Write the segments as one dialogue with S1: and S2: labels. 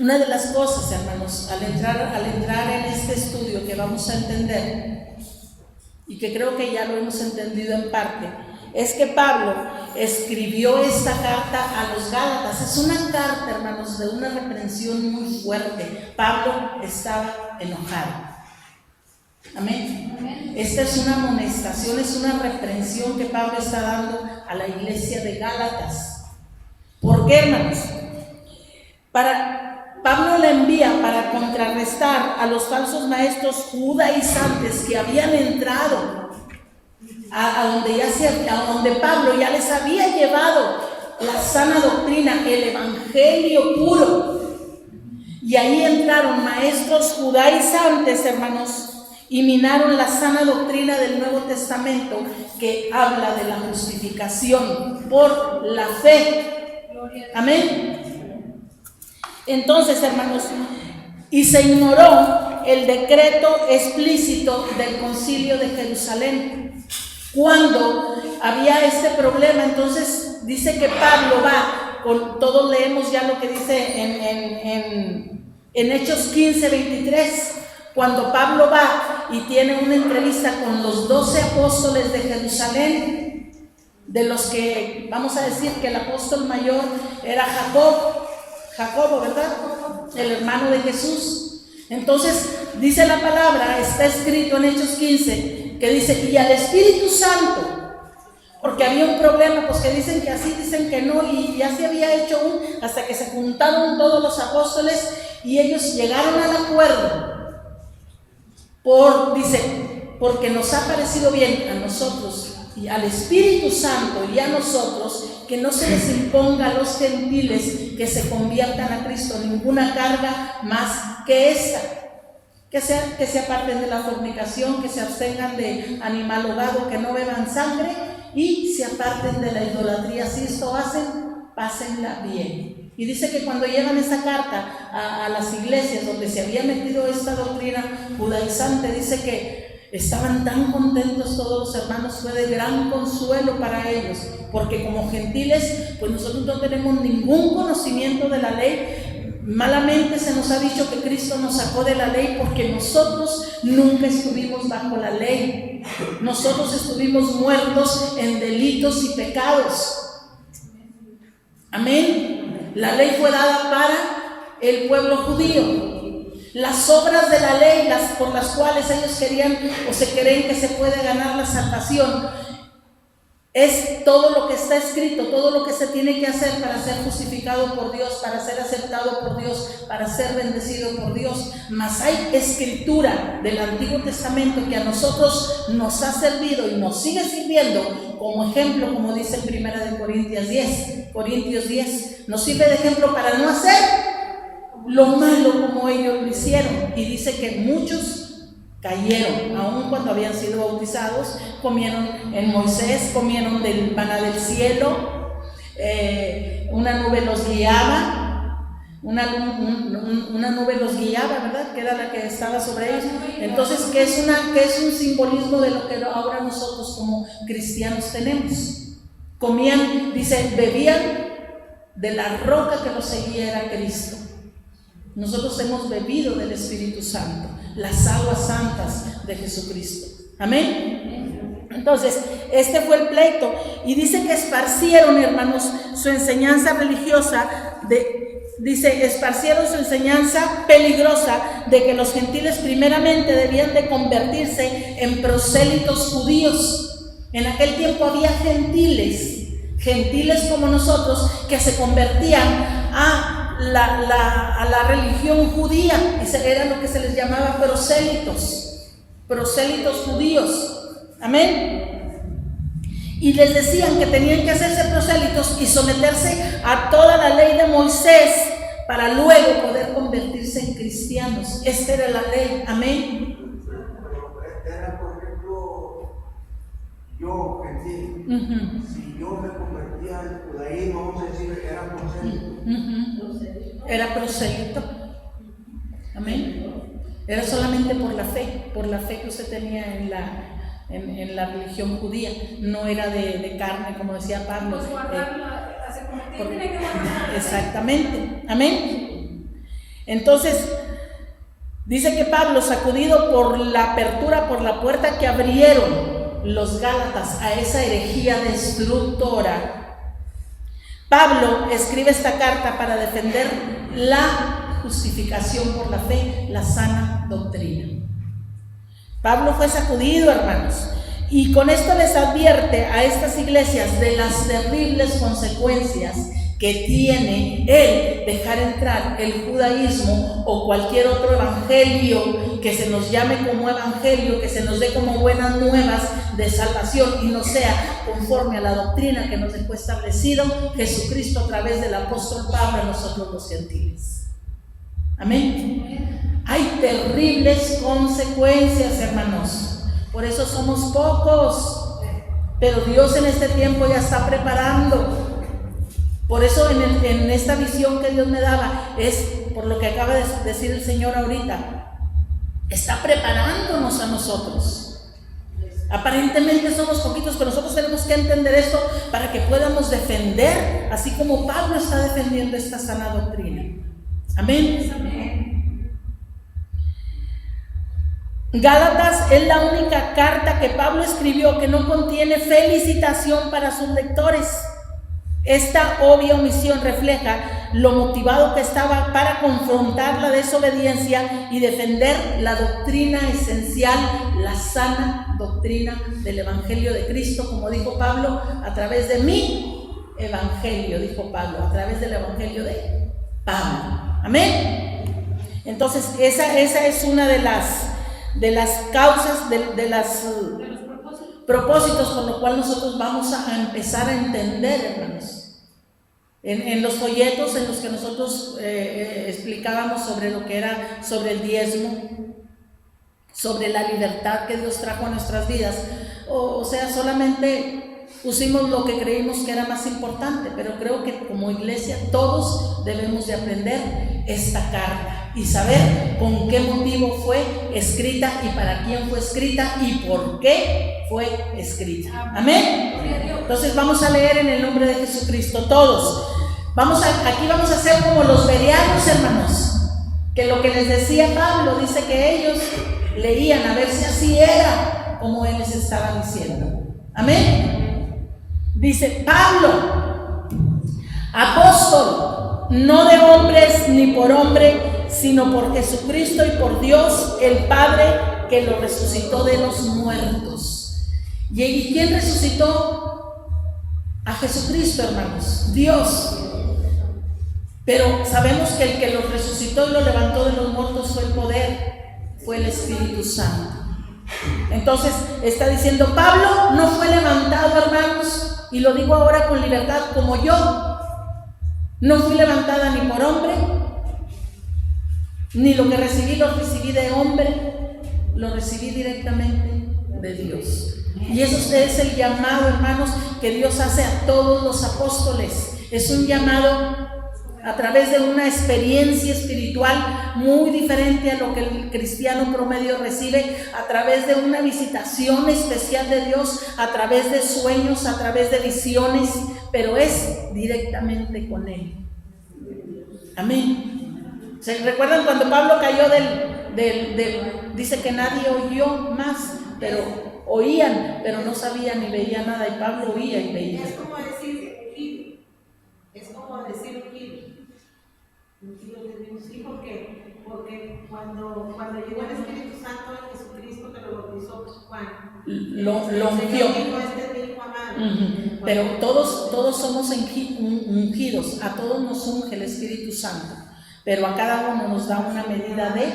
S1: Una de las cosas, hermanos, al entrar en este estudio que vamos a entender, y que creo que ya lo hemos entendido en parte, es que Pablo escribió esta carta a los Gálatas. Es una carta, hermanos, de una reprensión muy fuerte. Pablo estaba enojado. Amén. Amén. Esta es una amonestación, es una reprensión que Pablo está dando a la iglesia de Gálatas. ¿Por qué, hermanos? Pablo le envía para contrarrestar a los falsos maestros judaizantes que habían entrado a donde Pablo ya les había llevado la sana doctrina, el evangelio puro. Y ahí entraron maestros judaizantes, hermanos, y minaron la sana doctrina del Nuevo Testamento, que habla de la justificación por la fe. Amén. Entonces, hermanos, y se ignoró el decreto explícito del Concilio de Jerusalén. Cuando había este problema, entonces dice que Pablo va, todos leemos ya lo que dice en Hechos 15:23, cuando Pablo va y tiene una entrevista con los 12 apóstoles de Jerusalén, de los que vamos a decir que el apóstol mayor era Jacobo, ¿verdad? El hermano de Jesús. Entonces dice la palabra, está escrito en Hechos 15, que dice, y al Espíritu Santo, porque había un problema, pues que dicen que así, dicen que no, y ya se había hecho hasta que se juntaron todos los apóstoles y ellos llegaron al acuerdo, dice, porque nos ha parecido bien a nosotros y al Espíritu Santo y a nosotros que no se les imponga a los gentiles que se conviertan a Cristo ninguna carga más que esta. Que se aparten de la fornicación, que se abstengan de animal ahogado, que no beban sangre y se aparten de la idolatría. Si esto hacen, pásenla bien. Y dice que cuando llevan esa carta a las iglesias donde se había metido esta doctrina judaizante, dice que estaban tan contentos todos los hermanos, fue de gran consuelo para ellos, porque como gentiles, pues nosotros no tenemos ningún conocimiento de la ley. Malamente se nos ha dicho que Cristo nos sacó de la ley porque nosotros nunca estuvimos bajo la ley. Nosotros estuvimos muertos en delitos y pecados. Amén. La ley fue dada para el pueblo judío. Las obras de la ley, por las cuales ellos querían o se creen que se puede ganar la salvación, es todo lo que está escrito, todo lo que se tiene que hacer para ser justificado por Dios, para ser aceptado por Dios, para ser bendecido por Dios. Mas hay escritura del Antiguo Testamento que a nosotros nos ha servido y nos sigue sirviendo como ejemplo, como dice en 1 Corintios 10, nos sirve de ejemplo para no hacer lo malo como ellos lo hicieron. Y dice que muchos cayeron, aun cuando habían sido bautizados, comieron en Moisés, comieron del maná del cielo, una nube los guiaba, una nube los guiaba, ¿verdad? Que era la que estaba sobre ellos. Entonces, ¿qué es un simbolismo de lo que ahora nosotros como cristianos tenemos? Comían, dice, bebían de la roca que los seguía, era Cristo. Nosotros hemos bebido del Espíritu Santo, las aguas santas de Jesucristo. Amén. Entonces, este fue el pleito. Y dice que esparcieron, hermanos, su enseñanza religiosa, esparcieron su enseñanza peligrosa de que los gentiles primeramente debían de convertirse en prosélitos judíos. En aquel tiempo había gentiles como nosotros, que se convertían a la religión judía, y era lo que se les llamaba prosélitos judíos. Amén. Y les decían que tenían que hacerse prosélitos y someterse a toda la ley de Moisés para luego poder convertirse en cristianos. Esta era la ley. Amén.
S2: Era, por ejemplo, yo gentil, si yo me convertía al judaísmo, vamos a decir, era prosélito.
S1: Era prosélito. Amén. Era solamente por la fe que usted tenía en la religión judía. No era de carne, como decía Pablo.
S3: Pues guardar, se convertía, tiene que guardar.
S1: Exactamente. Amén. Entonces, dice que Pablo, sacudido por la apertura, por la puerta que abrieron los Gálatas a esa herejía destructora, Pablo escribe esta carta para defender la justificación por la fe, la sana doctrina. Pablo fue sacudido, hermanos, y con esto les advierte a estas iglesias de las terribles consecuencias que tiene el dejar entrar el judaísmo o cualquier otro evangelio que se nos llame como evangelio, que se nos dé como buenas nuevas de salvación y no sea conforme a la doctrina que nos dejó establecido Jesucristo a través del apóstol Pablo a nosotros los gentiles. Amén. Hay terribles consecuencias, hermanos. Por eso somos pocos, pero Dios en este tiempo ya está preparando. Por eso en esta visión que Dios me daba, es por lo que acaba de decir el Señor ahorita, está preparándonos a nosotros. Aparentemente somos poquitos, pero nosotros tenemos que entender esto para que podamos defender, así como Pablo está defendiendo esta sana doctrina. Amén. Amén. Gálatas es la única carta que Pablo escribió que no contiene felicitación para sus lectores. Esta obvia omisión refleja lo motivado que estaba para confrontar la desobediencia y defender la doctrina esencial, la sana doctrina del Evangelio de Cristo, como dijo Pablo, a través de mi Evangelio, dijo Pablo, a través del Evangelio de Pablo. Amén. Entonces, esa es una de las causas, de los propósitos con lo cual nosotros vamos a empezar a entender, hermanos. En los folletos en los que nosotros explicábamos sobre lo que era, sobre el diezmo, sobre la libertad que Dios trajo a nuestras vidas, o sea, solamente pusimos lo que creímos que era más importante, pero creo que como iglesia todos debemos de aprender esta carta y saber con qué motivo fue escrita y para quién fue escrita y por qué fue escrita. Amén. Entonces vamos a leer en el nombre de Jesucristo todos. Aquí vamos a hacer como los bereanos, hermanos, que lo que les decía Pablo, dice que ellos leían a ver si así era como él les estaba diciendo. Amén. Dice Pablo, apóstol, no de hombres ni por hombre, sino por Jesucristo y por Dios el Padre que lo resucitó de los muertos. ¿Y quién resucitó? A Jesucristo, hermanos, Dios. Pero sabemos que el que lo resucitó y lo levantó de los muertos fue el poder, fue el Espíritu Santo. Entonces está diciendo, Pablo no fue levantado, hermanos, y lo digo ahora con libertad, como yo no fui levantada ni por hombre, ni lo que recibí lo recibí de hombre, lo recibí directamente de Dios. Y eso es el llamado, hermanos, que Dios hace a todos los apóstoles. Es un llamado a través de una experiencia espiritual muy diferente a lo que el cristiano promedio recibe, a través de una visitación especial de Dios, a través de sueños, a través de visiones, pero es directamente con Él. Amén. ¿Se recuerdan cuando Pablo cayó dice que nadie oyó más, pero oían, pero no sabían ni veían nada, y Pablo oía y veía?
S3: Es como decir ungido, es como decir ungido de Dios, sí, porque cuando llegó el Espíritu Santo en Jesucristo, que lo bautizó Juan,
S1: lo ungió. Pero todos somos ungidos, a todos nos unge el Espíritu Santo, pero a cada uno nos da una medida de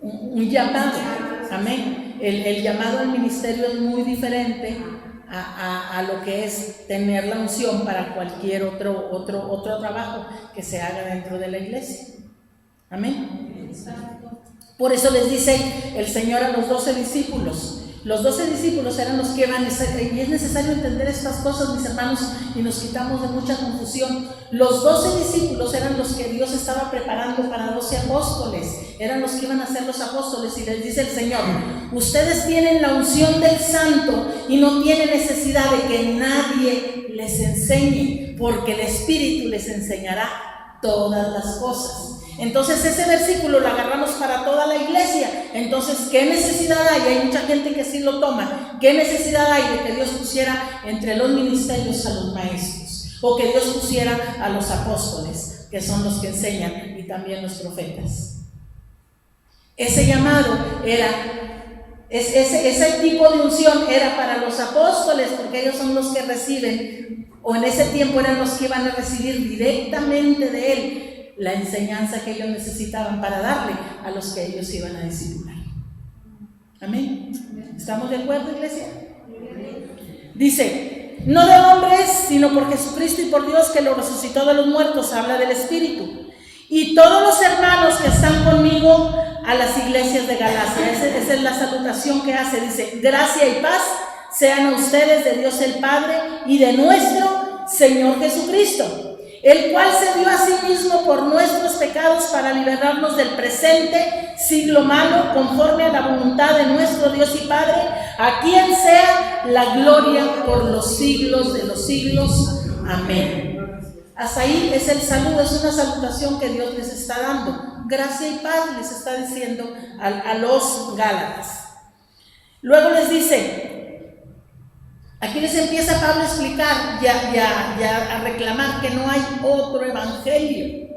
S1: un llamado. Amén. El llamado al ministerio es muy diferente a lo que es tener la unción para cualquier otro trabajo que se haga dentro de la iglesia. Amén. Por eso les dice el Señor a los 12 discípulos. Los 12 discípulos eran los que iban, y es necesario entender estas cosas, mis hermanos, y nos quitamos de mucha confusión. Los 12 discípulos eran los que Dios estaba preparando para 12 apóstoles, eran los que iban a ser los apóstoles, y les dice el Señor, ustedes tienen la unción del Santo y no tienen necesidad de que nadie les enseñe, porque el Espíritu les enseñará todas las cosas. Entonces ese versículo lo agarramos para toda la iglesia. Entonces, ¿qué necesidad hay? Hay mucha gente que sí lo toma. ¿Qué necesidad hay de que Dios pusiera entre los ministerios a los maestros? O que Dios pusiera a los apóstoles, que son los que enseñan, y también los profetas. Ese llamado era, ese tipo de unción era para los apóstoles, porque ellos son los que reciben, o en ese tiempo eran los que iban a recibir directamente de Él la enseñanza que ellos necesitaban para darle a los que ellos iban a discipular. Amén. ¿Estamos de acuerdo, iglesia? Dice, no de hombres, sino por Jesucristo y por Dios que lo resucitó de los muertos, habla del Espíritu. Y todos los hermanos que están conmigo a las iglesias de Galacia. Esa es la salutación que hace. Dice, gracia y paz sean a ustedes de Dios el Padre y de nuestro Señor Jesucristo, el cual se dio a sí mismo por nuestros pecados para liberarnos del presente siglo malo, conforme a la voluntad de nuestro Dios y Padre, a quien sea la gloria por los siglos de los siglos. Amén. Hasta ahí es el saludo, es una salutación que Dios les está dando. Gracia y paz les está diciendo a los Gálatas. Luego les dice, aquí les empieza Pablo a explicar, ya a reclamar que no hay otro evangelio.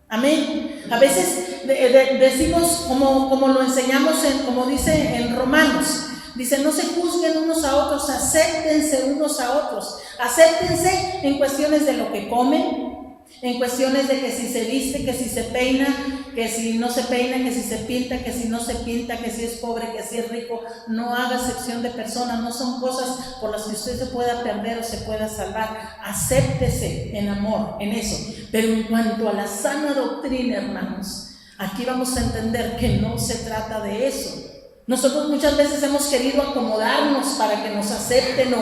S1: Amén. A veces decimos, como lo enseñamos, como dice en Romanos, dice, no se juzguen unos a otros, acéptense unos a otros. Acéptense en cuestiones de lo que comen, en cuestiones de que si se viste, que si se peina, que si no se peina, que si se pinta, que si no se pinta, que si es pobre, que si es rico. No haga excepción de personas, no son cosas por las que usted se pueda perder o se pueda salvar. Acéptese en amor, en eso. Pero en cuanto a la sana doctrina, hermanos, aquí vamos a entender que no se trata de eso. Nosotros muchas veces hemos querido acomodarnos para que nos acepten,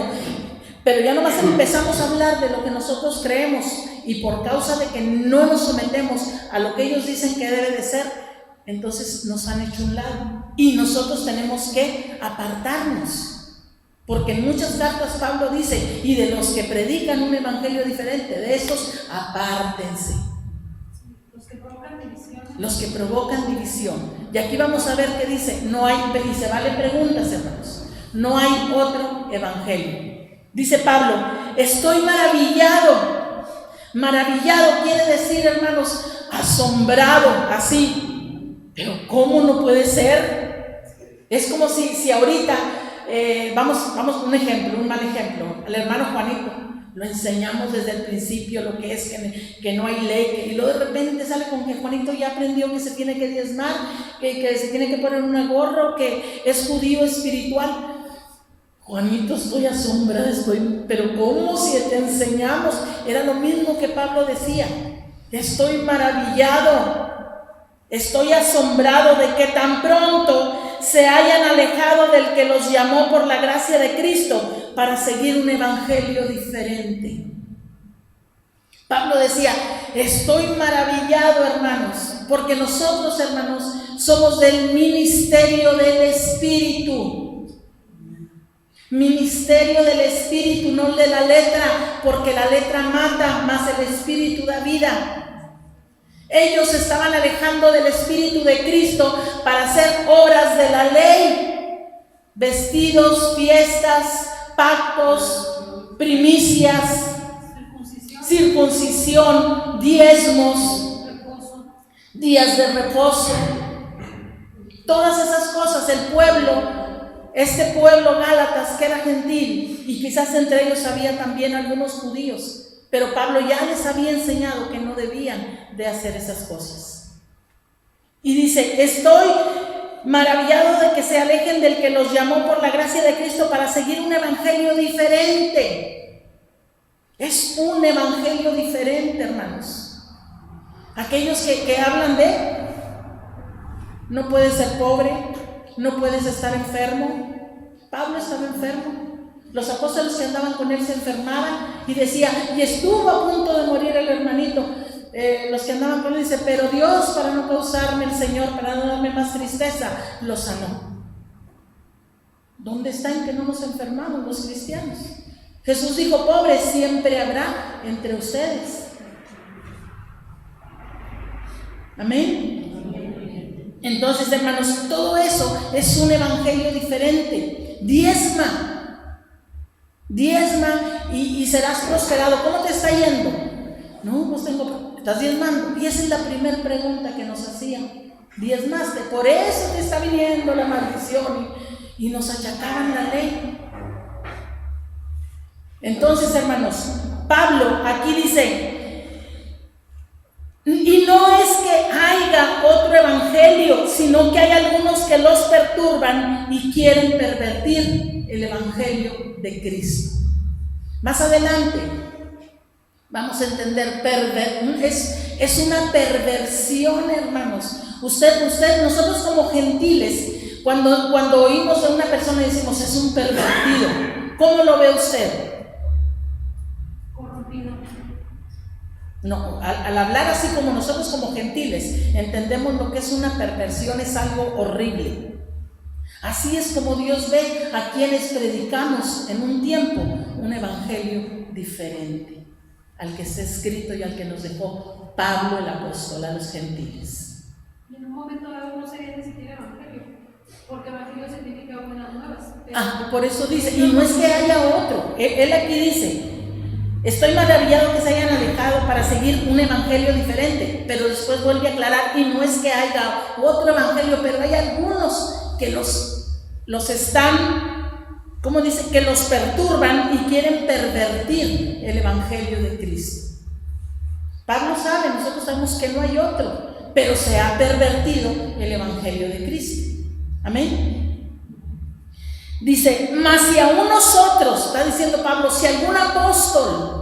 S1: pero ya nomás empezamos a hablar de lo que nosotros creemos, y por causa de que no nos sometemos a lo que ellos dicen que debe de ser, entonces nos han hecho un lado, y nosotros tenemos que apartarnos, porque en muchas cartas Pablo dice, y de los que predican un evangelio diferente, de estos apártense. Los que provocan división. Y aquí vamos a ver qué dice, no hay, y se valen preguntas, hermanos, no hay otro evangelio. Dice Pablo, estoy maravillado. Maravillado quiere decir, hermanos, asombrado, así. Pero ¿cómo no puede ser? Es como si ahorita, vamos un ejemplo, un mal ejemplo, al hermano Juanito. Lo enseñamos desde el principio lo que es que no hay ley, y luego de repente sale con que Juanito ya aprendió que se tiene que diezmar, que se tiene que poner una gorra, que es judío espiritual. Juanito, estoy asombrada, pero ¿cómo si te enseñamos? Era lo mismo que Pablo decía, estoy maravillado, estoy asombrado de que tan pronto se hayan alejado del que los llamó por la gracia de Cristo para seguir un evangelio diferente. Pablo decía, estoy maravillado, hermanos, porque nosotros, hermanos, somos del ministerio del Espíritu. Ministerio del Espíritu, no de la letra, porque la letra mata, más el Espíritu da vida. Ellos se estaban alejando del Espíritu de Cristo para hacer obras de la ley, vestidos, fiestas, pactos, primicias, circuncisión, diezmos, días de reposo, todas esas cosas. El pueblo, este pueblo Gálatas, que era gentil, y quizás entre ellos había también algunos judíos, pero Pablo ya les había enseñado que no debían de hacer esas cosas. Y dice, estoy maravillado de que se alejen del que los llamó por la gracia de Cristo para seguir un evangelio diferente. Es un evangelio diferente, hermanos. Aquellos que hablan de no puedes ser pobre, no puedes estar enfermo. Pablo estaba enfermo. Los apóstoles que andaban con él se enfermaban y decía, y estuvo a punto de morir el hermanito. Los que andaban con él dice, pero Dios, para no causarme el Señor, para no darme más tristeza, lo sanó. ¿Dónde están que no nos enfermamos los cristianos? Jesús dijo, pobres siempre habrá entre ustedes. Amén. Entonces, hermanos, todo eso es un evangelio diferente. Diezma y serás prosperado. ¿Cómo te está yendo? No, pues estás diezmando. Y esa es la primera pregunta que nos hacían. Diezmaste, por eso te está viniendo la maldición. Y nos achacaban la ley. Entonces, hermanos, Pablo aquí dice, y no es que haya otro evangelio, sino que hay algunos que los perturban y quieren pervertir el evangelio de Cristo. Más adelante vamos a entender, es una perversión, hermanos. Nosotros como gentiles, cuando oímos de una persona y decimos es un pervertido, ¿cómo lo ve usted? No, al hablar así como nosotros como gentiles entendemos lo que es una perversión, es algo horrible. Así es como Dios ve a quienes predicamos en un tiempo un evangelio diferente al que está escrito y al que nos dejó Pablo el apóstol a los gentiles.
S4: Y en un momento dado no sería ni siquiera evangelio, porque evangelio significa buenas nuevas.
S1: Por eso dice, y no es que haya otro, él aquí dice, estoy maravillado que se hayan alejado para seguir un evangelio diferente, pero después vuelve a aclarar, y no es que haya otro evangelio, pero hay algunos que los están, ¿cómo dice? Que los perturban y quieren pervertir el evangelio de Cristo. Pablo sabe, nosotros sabemos que no hay otro, pero se ha pervertido el evangelio de Cristo. Amén. Dice, mas si aún nosotros, está diciendo Pablo, si algún apóstol,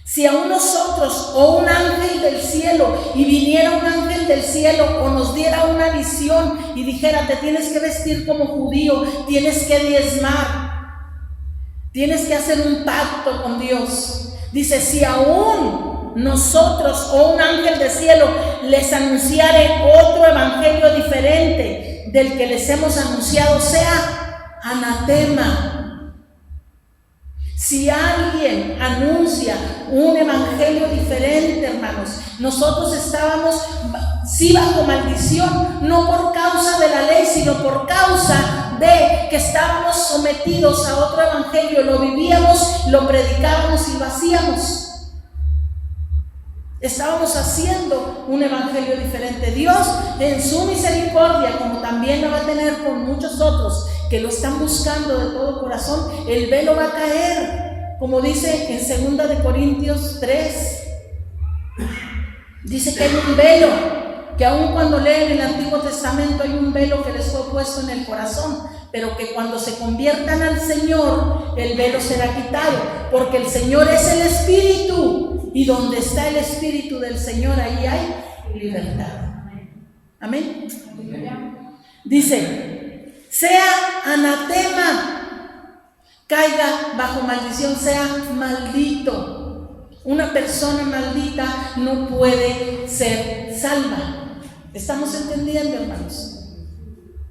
S1: si aún nosotros o un ángel del cielo, y viniera un ángel del cielo o nos diera una visión y dijera, te tienes que vestir como judío, tienes que diezmar, tienes que hacer un pacto con Dios. Dice, si aún nosotros o un ángel del cielo les anunciare otro evangelio diferente del que les hemos anunciado, sea anatema. Si alguien anuncia un evangelio diferente, hermanos, nosotros estábamos sí bajo maldición, no por causa de la ley, sino por causa de que estábamos sometidos a otro evangelio, lo vivíamos, lo predicábamos y lo hacíamos. Estábamos haciendo un evangelio diferente. Dios, en su misericordia, como también lo va a tener con muchos otros que lo están buscando de todo corazón, el velo va a caer, como dice en 2 de Corintios 3. Dice que hay un velo, que aun cuando leen el Antiguo Testamento hay un velo que les fue puesto en el corazón, pero que cuando se conviertan al Señor, el velo será quitado, porque el Señor es el Espíritu. Y donde está el Espíritu del Señor, ahí hay libertad. Amén. Dice, sea anatema, caiga bajo maldición, sea maldito. Una persona maldita no puede ser salva. ¿Estamos entendiendo, hermanos?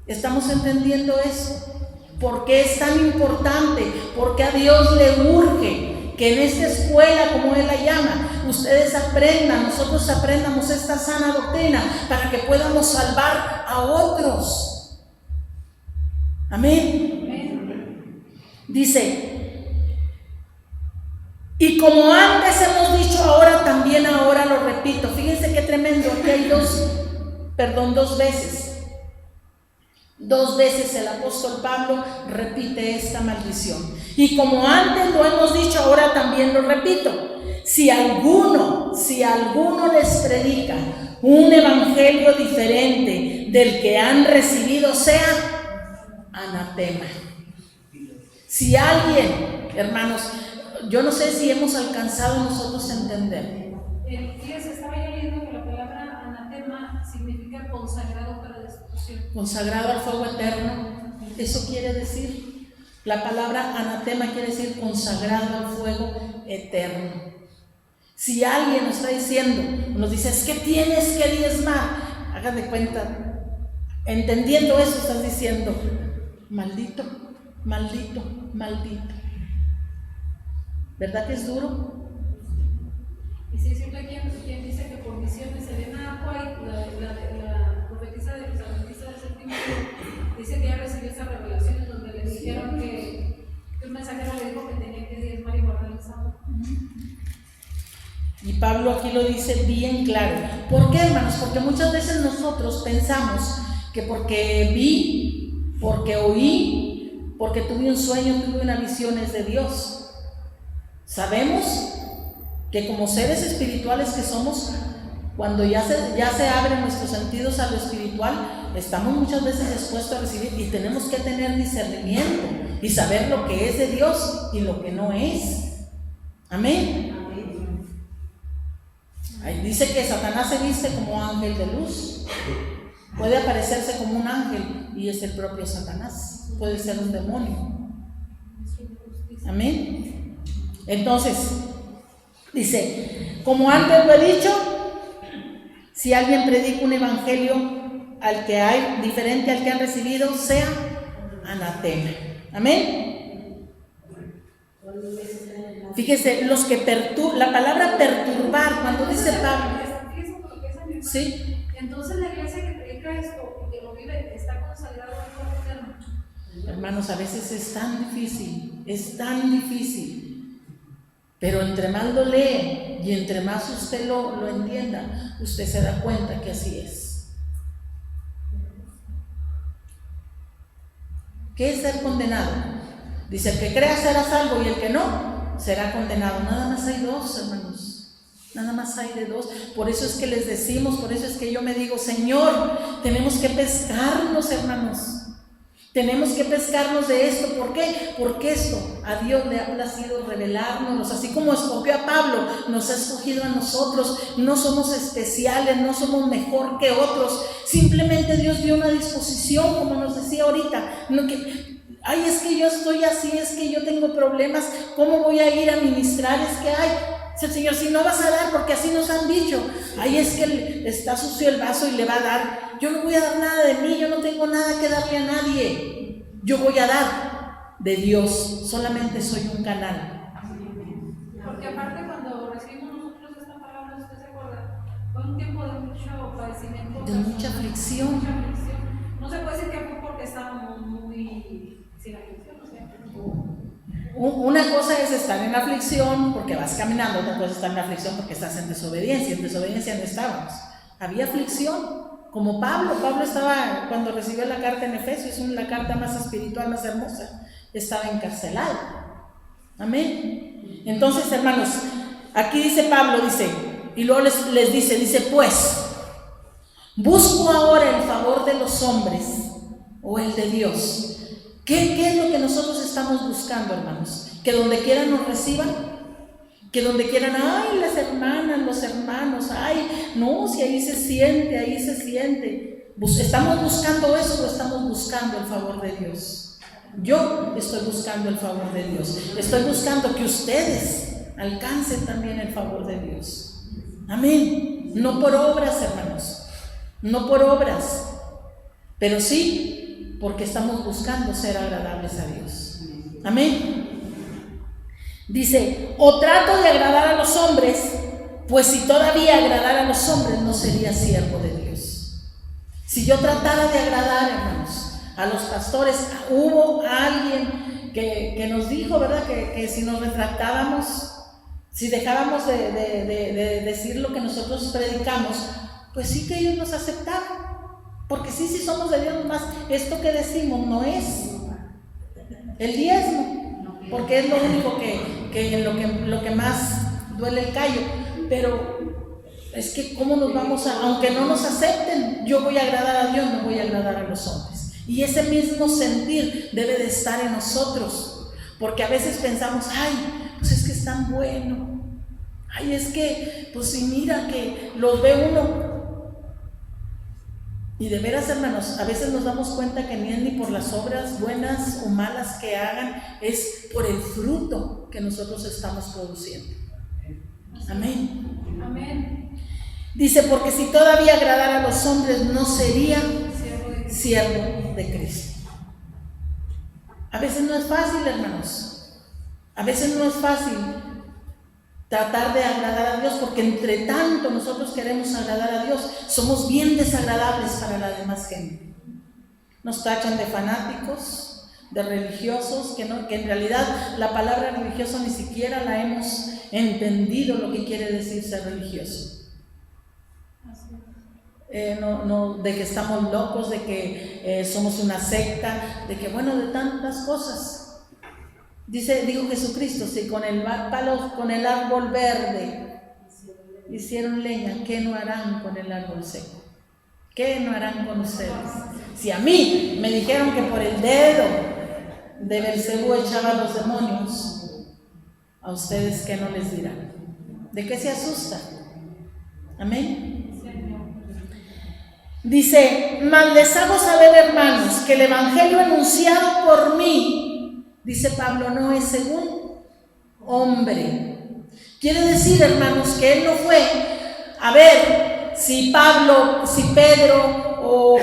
S1: ¿Estamos entendiendo eso? ¿Por qué es tan importante? Porque a Dios le urge que en esta escuela, como Él la llama, ustedes aprendan, nosotros aprendamos esta sana doctrina para que podamos salvar a otros. Amén. Dice, y como antes hemos dicho, ahora lo repito. Fíjense qué tremendo, aquí hay dos veces. Dos veces el apóstol Pablo repite esta maldición. Y como antes lo hemos dicho, ahora también lo repito. Si alguno les predica un evangelio diferente del que han recibido, sea anatema. Si alguien, hermanos, yo no sé si hemos alcanzado nosotros a entender.
S4: Fíjense, estaba yo leyendo que la palabra anatema significa consagrado para destrucción.
S1: Consagrado al fuego eterno, eso quiere decir. La palabra anatema quiere decir consagrado al fuego eterno. Si alguien nos está diciendo, nos dice, es que tienes que diezmar, hagan de cuenta, entendiendo eso, estás diciendo, maldito, maldito, maldito. ¿Verdad que es duro?
S4: Y si es cierto, quien dice que por visiones se ven agua, y la profetisa de los adventistas del séptimo día dice que ya recibió esas revelaciones donde le dijeron que un mensajero le dijo que tenía que diezmar y guardar el sábado.
S1: Y Pablo aquí lo dice bien claro. ¿Por qué, hermanos? Porque muchas veces nosotros pensamos que porque vi, porque oí, porque tuve un sueño, tuve una visión es de Dios. Sabemos que como seres espirituales que somos, cuando ya se abren nuestros sentidos a lo espiritual, estamos muchas veces expuestos a recibir y tenemos que tener discernimiento y saber lo que es de Dios y lo que no es. Amén. Ahí dice que Satanás se viste como ángel de luz. Puede aparecerse como un ángel y es el propio Satanás. Puede ser un demonio. Amén. Entonces, dice, como antes lo he dicho, si alguien predica un evangelio al que hay, diferente al que han recibido, sea anatema. Amén. Fíjese, los que la palabra perturbar, cuando dice Pablo, ¿sí?
S4: Entonces la iglesia que predica esto y que lo vive está consagrado al cuerpo eterno.
S1: Hermanos, a veces es tan difícil, pero entre más lo lee y entre más usted lo entienda, usted se da cuenta que así es. ¿Qué es ser condenado? Dice, el que crea será salvo y el que no será condenado. Nada más hay dos, hermanos. Nada más hay de dos. Por eso es que les decimos, por eso es que yo me digo, Señor, tenemos que pescarnos, hermanos. Tenemos que pescarnos de esto. ¿Por qué? Porque esto a Dios le ha placido revelárnoslos. Así como escogió a Pablo, nos ha escogido a nosotros. No somos especiales, no somos mejor que otros. Simplemente Dios dio una disposición, como nos decía ahorita. No que, ay, es que yo estoy así, es que yo tengo problemas, ¿cómo voy a ir a ministrar? Es que, ay, Señor, si no vas a dar, porque así nos han dicho, ay, es que está sucio el vaso y le va a dar, yo no voy a dar nada de mí, yo no tengo nada que darle a nadie, yo voy a dar de Dios, solamente soy un canal.
S4: Porque aparte cuando recibimos nosotros esta palabra, usted se acuerda, fue un tiempo de mucho padecimiento,
S1: de mucha aflicción.
S4: No se puede decir que fue porque estábamos muy sin aflicción, o sea.
S1: Una cosa es estar en aflicción porque vas caminando, otra cosa es estar en aflicción porque estás en desobediencia. En desobediencia no estábamos. Había aflicción, como Pablo estaba, cuando recibió la carta en Efesios, la carta más espiritual, más hermosa, estaba encarcelado. Amén. Entonces, hermanos, aquí dice Pablo, dice, y luego les dice, pues, busco ahora el favor de los hombres o el de Dios. ¿Qué es lo que nosotros estamos buscando, hermanos? Que donde quieran nos reciban, que donde quieran, ay, las hermanas, los hermanos, ay, no, si ahí se siente, ¿Estamos buscando eso o estamos buscando el favor de Dios? Yo estoy buscando el favor de Dios. Estoy buscando que ustedes alcancen también el favor de Dios. Amén. No por obras, hermanos, no por obras, pero sí porque estamos buscando ser agradables a Dios. Amén. Dice, o trato de agradar a los hombres, pues si todavía agradara a los hombres no sería siervo de Dios. Si yo tratara de agradar, hermanos, a los pastores, hubo alguien que nos dijo, ¿verdad? Que si nos retractábamos, si dejábamos de decir lo que nosotros predicamos, pues sí que ellos nos aceptaban. Porque sí somos de Dios, más esto que decimos no es el diezmo, porque es lo único que lo que más duele el callo. Pero es que cómo nos vamos aunque no nos acepten, yo voy a agradar a Dios, no voy a agradar a los hombres. Y ese mismo sentir debe de estar en nosotros, porque a veces pensamos, ay, pues es que es tan bueno, ay, es que, pues si mira que los ve uno. Y de veras, hermanos, a veces nos damos cuenta que ni por las obras buenas o malas que hagan, es por el fruto que nosotros estamos produciendo. Amén.
S4: Amén.
S1: Dice, porque si todavía agradara a los hombres, no sería siervo de Cristo. A veces no es fácil, hermanos. A veces no es fácil. tratar de agradar a Dios, porque entre tanto nosotros queremos agradar a Dios, somos bien desagradables para la demás gente. Nos tachan de fanáticos, de religiosos, que en realidad la palabra religioso ni siquiera la hemos entendido lo que quiere decir ser religioso. De que estamos locos, de que somos una secta, de que de tantas cosas. Dijo Jesucristo, si con el árbol verde hicieron leña, ¿qué no harán con el árbol seco? ¿Qué no harán con ustedes? Si a mí me dijeron que por el dedo de Belcebú echaba a los demonios, ¿a ustedes qué no les dirán? ¿De qué se asustan? Amén. Dice, mas les hago saber, hermanos, que el evangelio anunciado por mí, dice Pablo, no es según hombre. Quiere decir, hermanos, que él no fue a ver si Pablo, si Pedro, o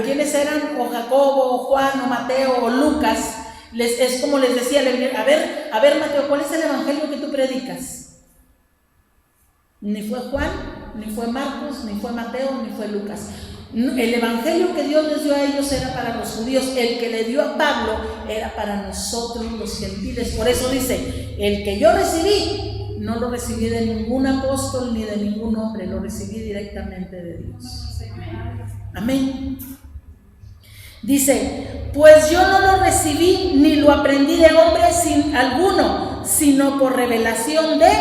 S1: quiénes eran, o Jacobo, o Juan, o Mateo, o Lucas. Es como les decía, a ver Mateo, ¿cuál es el evangelio que tú predicas? Ni fue Juan, ni fue Marcos, ni fue Mateo, ni fue Lucas. El evangelio que Dios les dio a ellos era para los judíos, el que le dio a Pablo era para nosotros los gentiles. Por eso dice, el que yo recibí, no lo recibí de ningún apóstol ni de ningún hombre, lo recibí directamente de Dios. Amén. Dice, pues yo no lo recibí ni lo aprendí de hombre alguno, sino por revelación de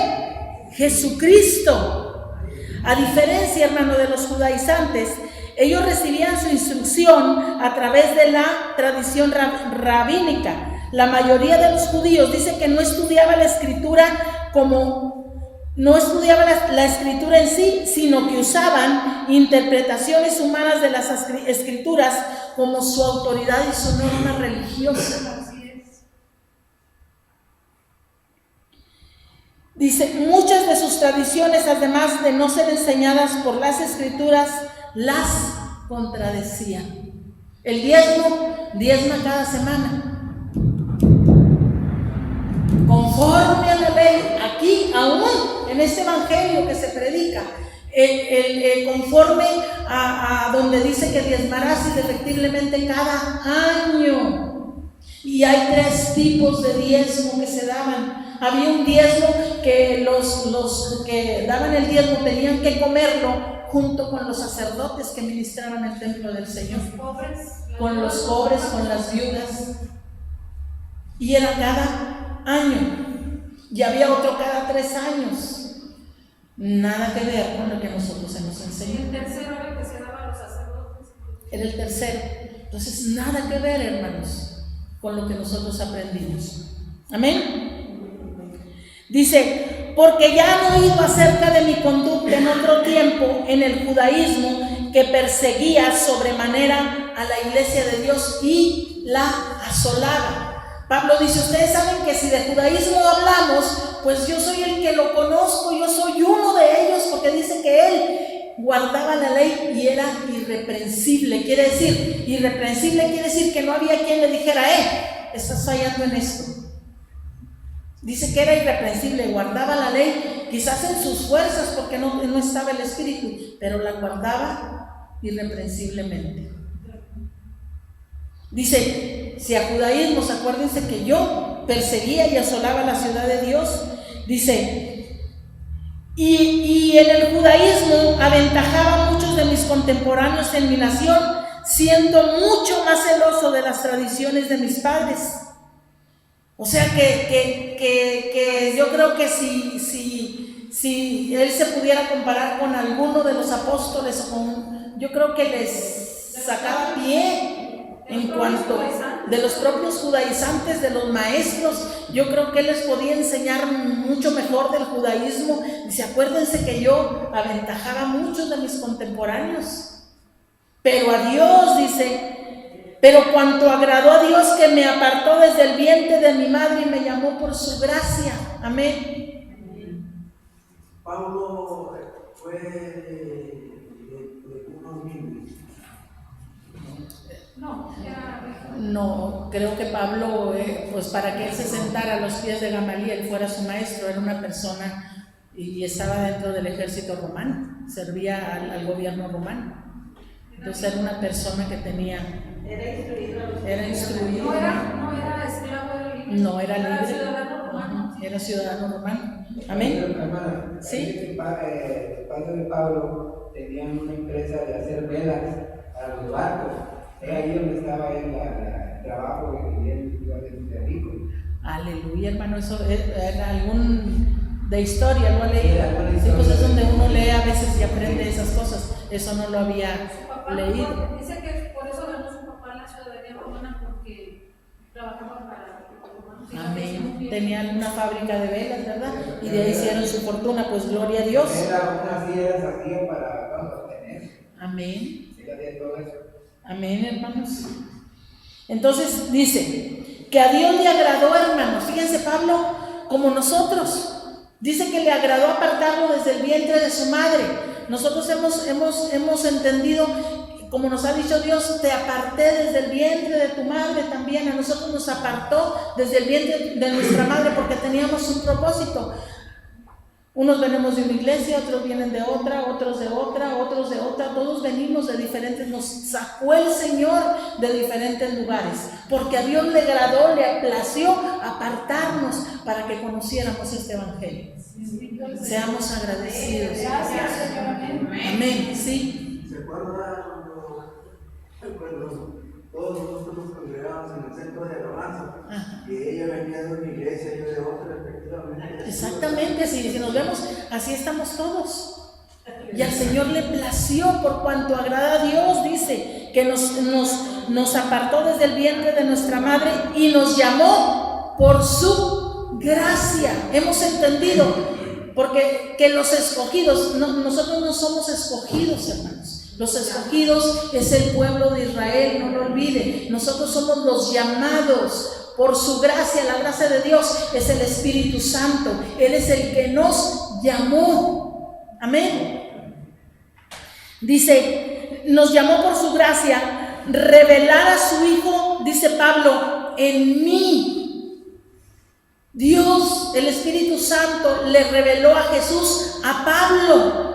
S1: Jesucristo. A diferencia, hermano, de los judaizantes, ellos recibían su instrucción a través de la tradición rabínica. La mayoría de los judíos dice que no estudiaba la escritura la escritura en sí, sino que usaban interpretaciones humanas de las escrituras como su autoridad y su norma religiosa. Dice, muchas de sus tradiciones, además de no ser enseñadas por las escrituras, las contradecían. El diezma cada semana, conforme a la ley, aquí aún en este evangelio que se predica, conforme a donde dice que diezmarás indefectiblemente cada año. Y hay 3 tipos de diezmo que se daban. Había un diezmo que los que daban el diezmo tenían que comerlo junto con los sacerdotes que ministraban el templo del Señor, con los pobres, con las viudas, y era cada año, y había otro cada 3 años. Nada que ver con lo que nosotros hemos enseñado.
S4: El tercero era el que se daba a los sacerdotes.
S1: Era el tercero. Entonces, nada que ver, hermanos, con lo que nosotros aprendimos. Amén. Dice, porque ya han oído acerca de mi conducta en otro tiempo en el judaísmo, que perseguía sobremanera a la iglesia de Dios y la asolaba. Pablo dice, ustedes saben que si de judaísmo hablamos, pues yo soy el que lo conozco, yo soy uno de ellos, porque dice que él guardaba la ley y era irreprensible. Irreprensible quiere decir que no había quien le dijera, estás fallando en esto. Dice que era irreprensible, guardaba la ley, quizás en sus fuerzas, porque no estaba el espíritu, pero la guardaba irreprensiblemente. Dice, si a judaísmos, acuérdense que yo perseguía y asolaba la ciudad de Dios. Dice, y en el judaísmo aventajaba a muchos de mis contemporáneos en mi nación, siendo mucho más celoso de las tradiciones de mis padres. O sea que yo creo que si él se pudiera comparar con alguno de los apóstoles, yo creo que les sacaba pie en cuanto de los propios judaizantes, de los maestros. Yo creo que él les podía enseñar mucho mejor del judaísmo. Dice, acuérdense que yo aventajaba a muchos de mis contemporáneos, pero a Dios, dice, pero cuanto agradó a Dios, que me apartó desde el vientre de mi madre y me llamó por su gracia. Amén.
S2: Pablo fue de unos niños.
S1: No, creo que Pablo, pues para que él se sentara a los pies de Gamaliel, fuera su maestro, era una persona y estaba dentro del ejército romano, servía al gobierno romano. Entonces era una persona que tenía... Era instruido.
S4: No era esclavo, era libre.
S1: No era libre.
S4: Era ciudadano romano.
S1: Era ciudadano romano. Amén.
S5: Hermana,
S1: Sí.
S5: el padre de Pablo tenía una empresa de hacer velas a los barcos. Era ahí donde estaba él el trabajo y él iba a ser rico.
S1: Aleluya, hermano. Eso era algún de historia, ¿no leído?
S5: Sí,
S1: Sí, pues es donde uno lee a veces y aprende esas cosas. Eso no lo había
S4: Su papá
S1: leído.
S4: dice que por eso ganó su papá la ciudadanía romana, porque trabajaba para los romanos.
S1: Amén. Tenían una fábrica de velas, ¿verdad? Y de ahí hicieron su fortuna, pues gloria a Dios.
S5: Era unas sillas así para obtener.
S1: Amén.
S5: Sí, hacía todo eso.
S1: Amén, hermanos. Entonces dice que a Dios le agradó, hermanos. Fíjense, Pablo, como nosotros. Dice que le agradó apartarlo desde el vientre de su madre. Nosotros hemos entendido, como nos ha dicho Dios, te aparté desde el vientre de tu madre también. A nosotros nos apartó desde el vientre de nuestra madre porque teníamos un propósito. Unos venimos de una iglesia, otros vienen de otra, otros de otra, otros de otra. Todos venimos de diferentes, nos sacó el Señor de diferentes lugares. Porque a Dios le agradó, le plació apartarnos para que conociéramos este evangelio. Seamos agradecidos.
S4: Gracias, Señor.
S1: Amén, sí.
S2: ¿Se acuerda cuando todos nosotros nos congregábamos en el centro de alabanza?
S1: Ajá.
S2: Y ella venía de una iglesia y yo de otra, efectivamente.
S1: Exactamente, si nos vemos, así estamos todos. Y al Señor le plació por cuanto agrada a Dios, dice, que nos apartó desde el vientre de nuestra madre y nos llamó por su gracia. Hemos entendido, porque que los escogidos, nosotros no somos escogidos, hermanos. Los escogidos es el pueblo de Israel, no lo olvide. Nosotros somos los llamados por su gracia. La gracia de Dios es el Espíritu Santo. Él es el que nos llamó. Amén. Dice, nos llamó por su gracia, revelar a su Hijo, dice Pablo, en mí. Dios, el Espíritu Santo, le reveló a Jesús a Pablo.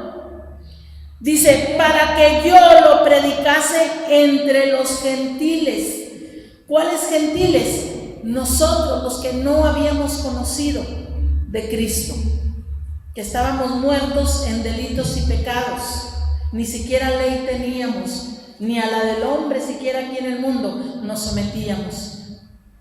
S1: Dice, para que yo lo predicase entre los gentiles. ¿Cuáles gentiles? Nosotros, los que no habíamos conocido de Cristo, que estábamos muertos en delitos y pecados, ni siquiera ley teníamos, ni a la del hombre siquiera aquí en el mundo nos sometíamos.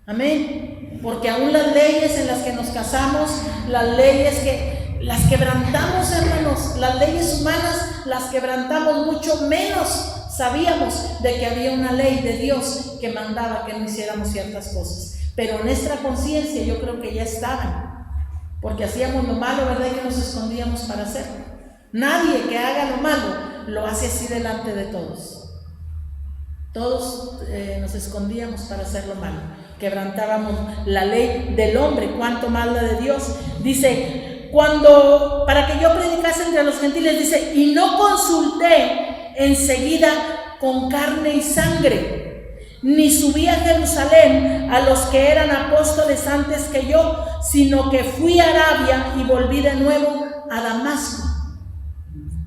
S1: Amén. Porque aún las leyes en las que nos casamos, las leyes que las quebrantamos, hermanos, las leyes humanas las quebrantamos, mucho menos sabíamos de que había una ley de Dios que mandaba que no hiciéramos ciertas cosas. Pero nuestra conciencia yo creo que ya estaban, porque hacíamos lo malo, ¿verdad? Y que nos escondíamos para hacerlo. Nadie que haga lo malo lo hace así delante de todos. Todos nos escondíamos para hacer lo malo. Quebrantábamos la ley del hombre, cuanto más la de Dios. Dice, para que yo predicase entre los gentiles, dice, y no consulté enseguida con carne y sangre, ni subí a Jerusalén a los que eran apóstoles antes que yo, sino que fui a Arabia y volví de nuevo a Damasco.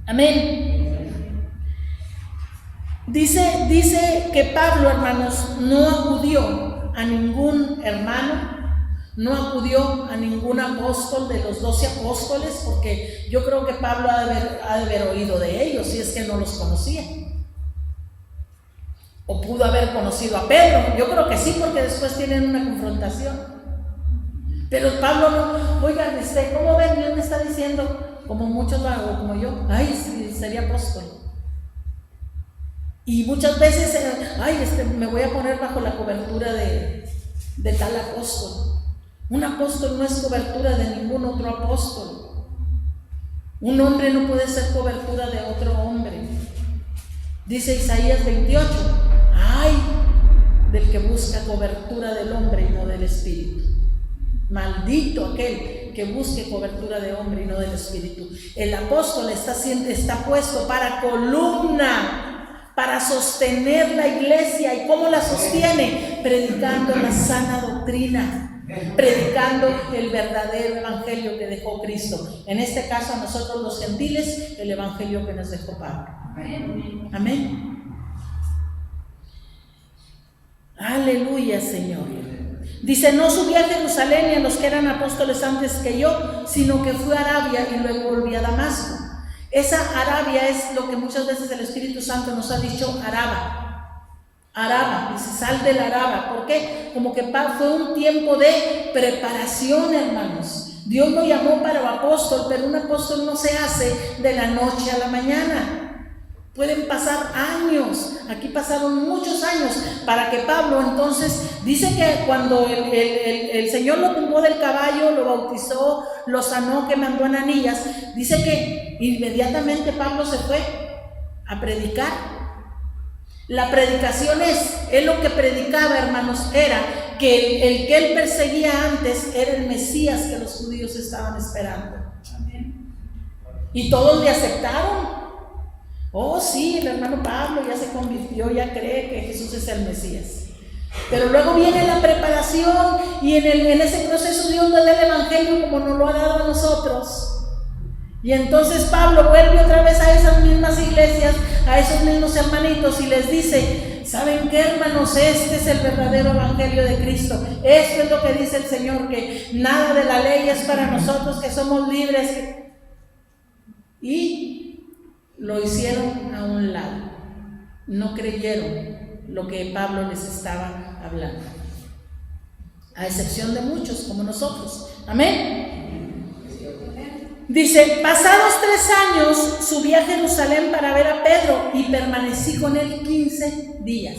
S1: Amén. Dice que Pablo, hermanos, no acudió a ningún hermano, no acudió a ningún apóstol de los 12 apóstoles, porque yo creo que Pablo ha de haber oído de ellos, si es que no los conocía. O pudo haber conocido a Pedro, yo creo que sí, porque después tienen una confrontación. Pero Pablo no, oigan, ¿cómo ven? Dios me está diciendo, como muchos lo hago, como yo, ay, sí, sería apóstol. Y muchas veces, me voy a poner bajo la cobertura de tal apóstol. Un apóstol no es cobertura de ningún otro apóstol. Un hombre no puede ser cobertura de otro hombre. Dice Isaías 28, ay del que busca cobertura del hombre y no del espíritu. Maldito aquel que busque cobertura de hombre y no del espíritu. El apóstol está puesto para columna, para sostener la iglesia. ¿Y cómo la sostiene? Predicando la sana doctrina. predicando el verdadero evangelio que dejó Cristo. En este caso a nosotros los gentiles, el evangelio que nos dejó Pablo. Amén. Aleluya, Señor. Dice, no subí a Jerusalén ni a los que eran apóstoles antes que yo, sino que fui a Arabia y luego volví a Damasco. Esa Arabia es lo que muchas veces el Espíritu Santo nos ha dicho, Araba, dice, sal del Araba. ¿Por qué? Como que fue un tiempo de preparación, hermanos. Dios lo llamó para apóstol, pero un apóstol no se hace de la noche a la mañana. Pueden pasar años, aquí pasaron muchos años para que Pablo, entonces, dice que cuando el Señor lo tumbó del caballo, lo bautizó, lo sanó, que mandó a Ananías, dice que inmediatamente Pablo se fue a predicar. La predicación es lo que predicaba, hermanos, era que el que él perseguía antes era el Mesías que los judíos estaban esperando. Y todos le aceptaron. Oh, sí, el hermano Pablo ya se convirtió, ya cree que Jesús es el Mesías. Pero luego viene la preparación y en ese proceso Dios le da el evangelio como nos lo ha dado a nosotros. Y entonces Pablo vuelve otra vez a esas mismas iglesias, a esos mismos hermanitos y les dice, ¿saben qué, hermanos? Este es el verdadero evangelio de Cristo. Esto es lo que dice el Señor, que nada de la ley es para nosotros, que somos libres. Y lo hicieron a un lado, no creyeron lo que Pablo les estaba hablando, a excepción de muchos como nosotros. Amén. Dice, pasados 3 años subí a Jerusalén para ver a Pedro y permanecí con él 15 días.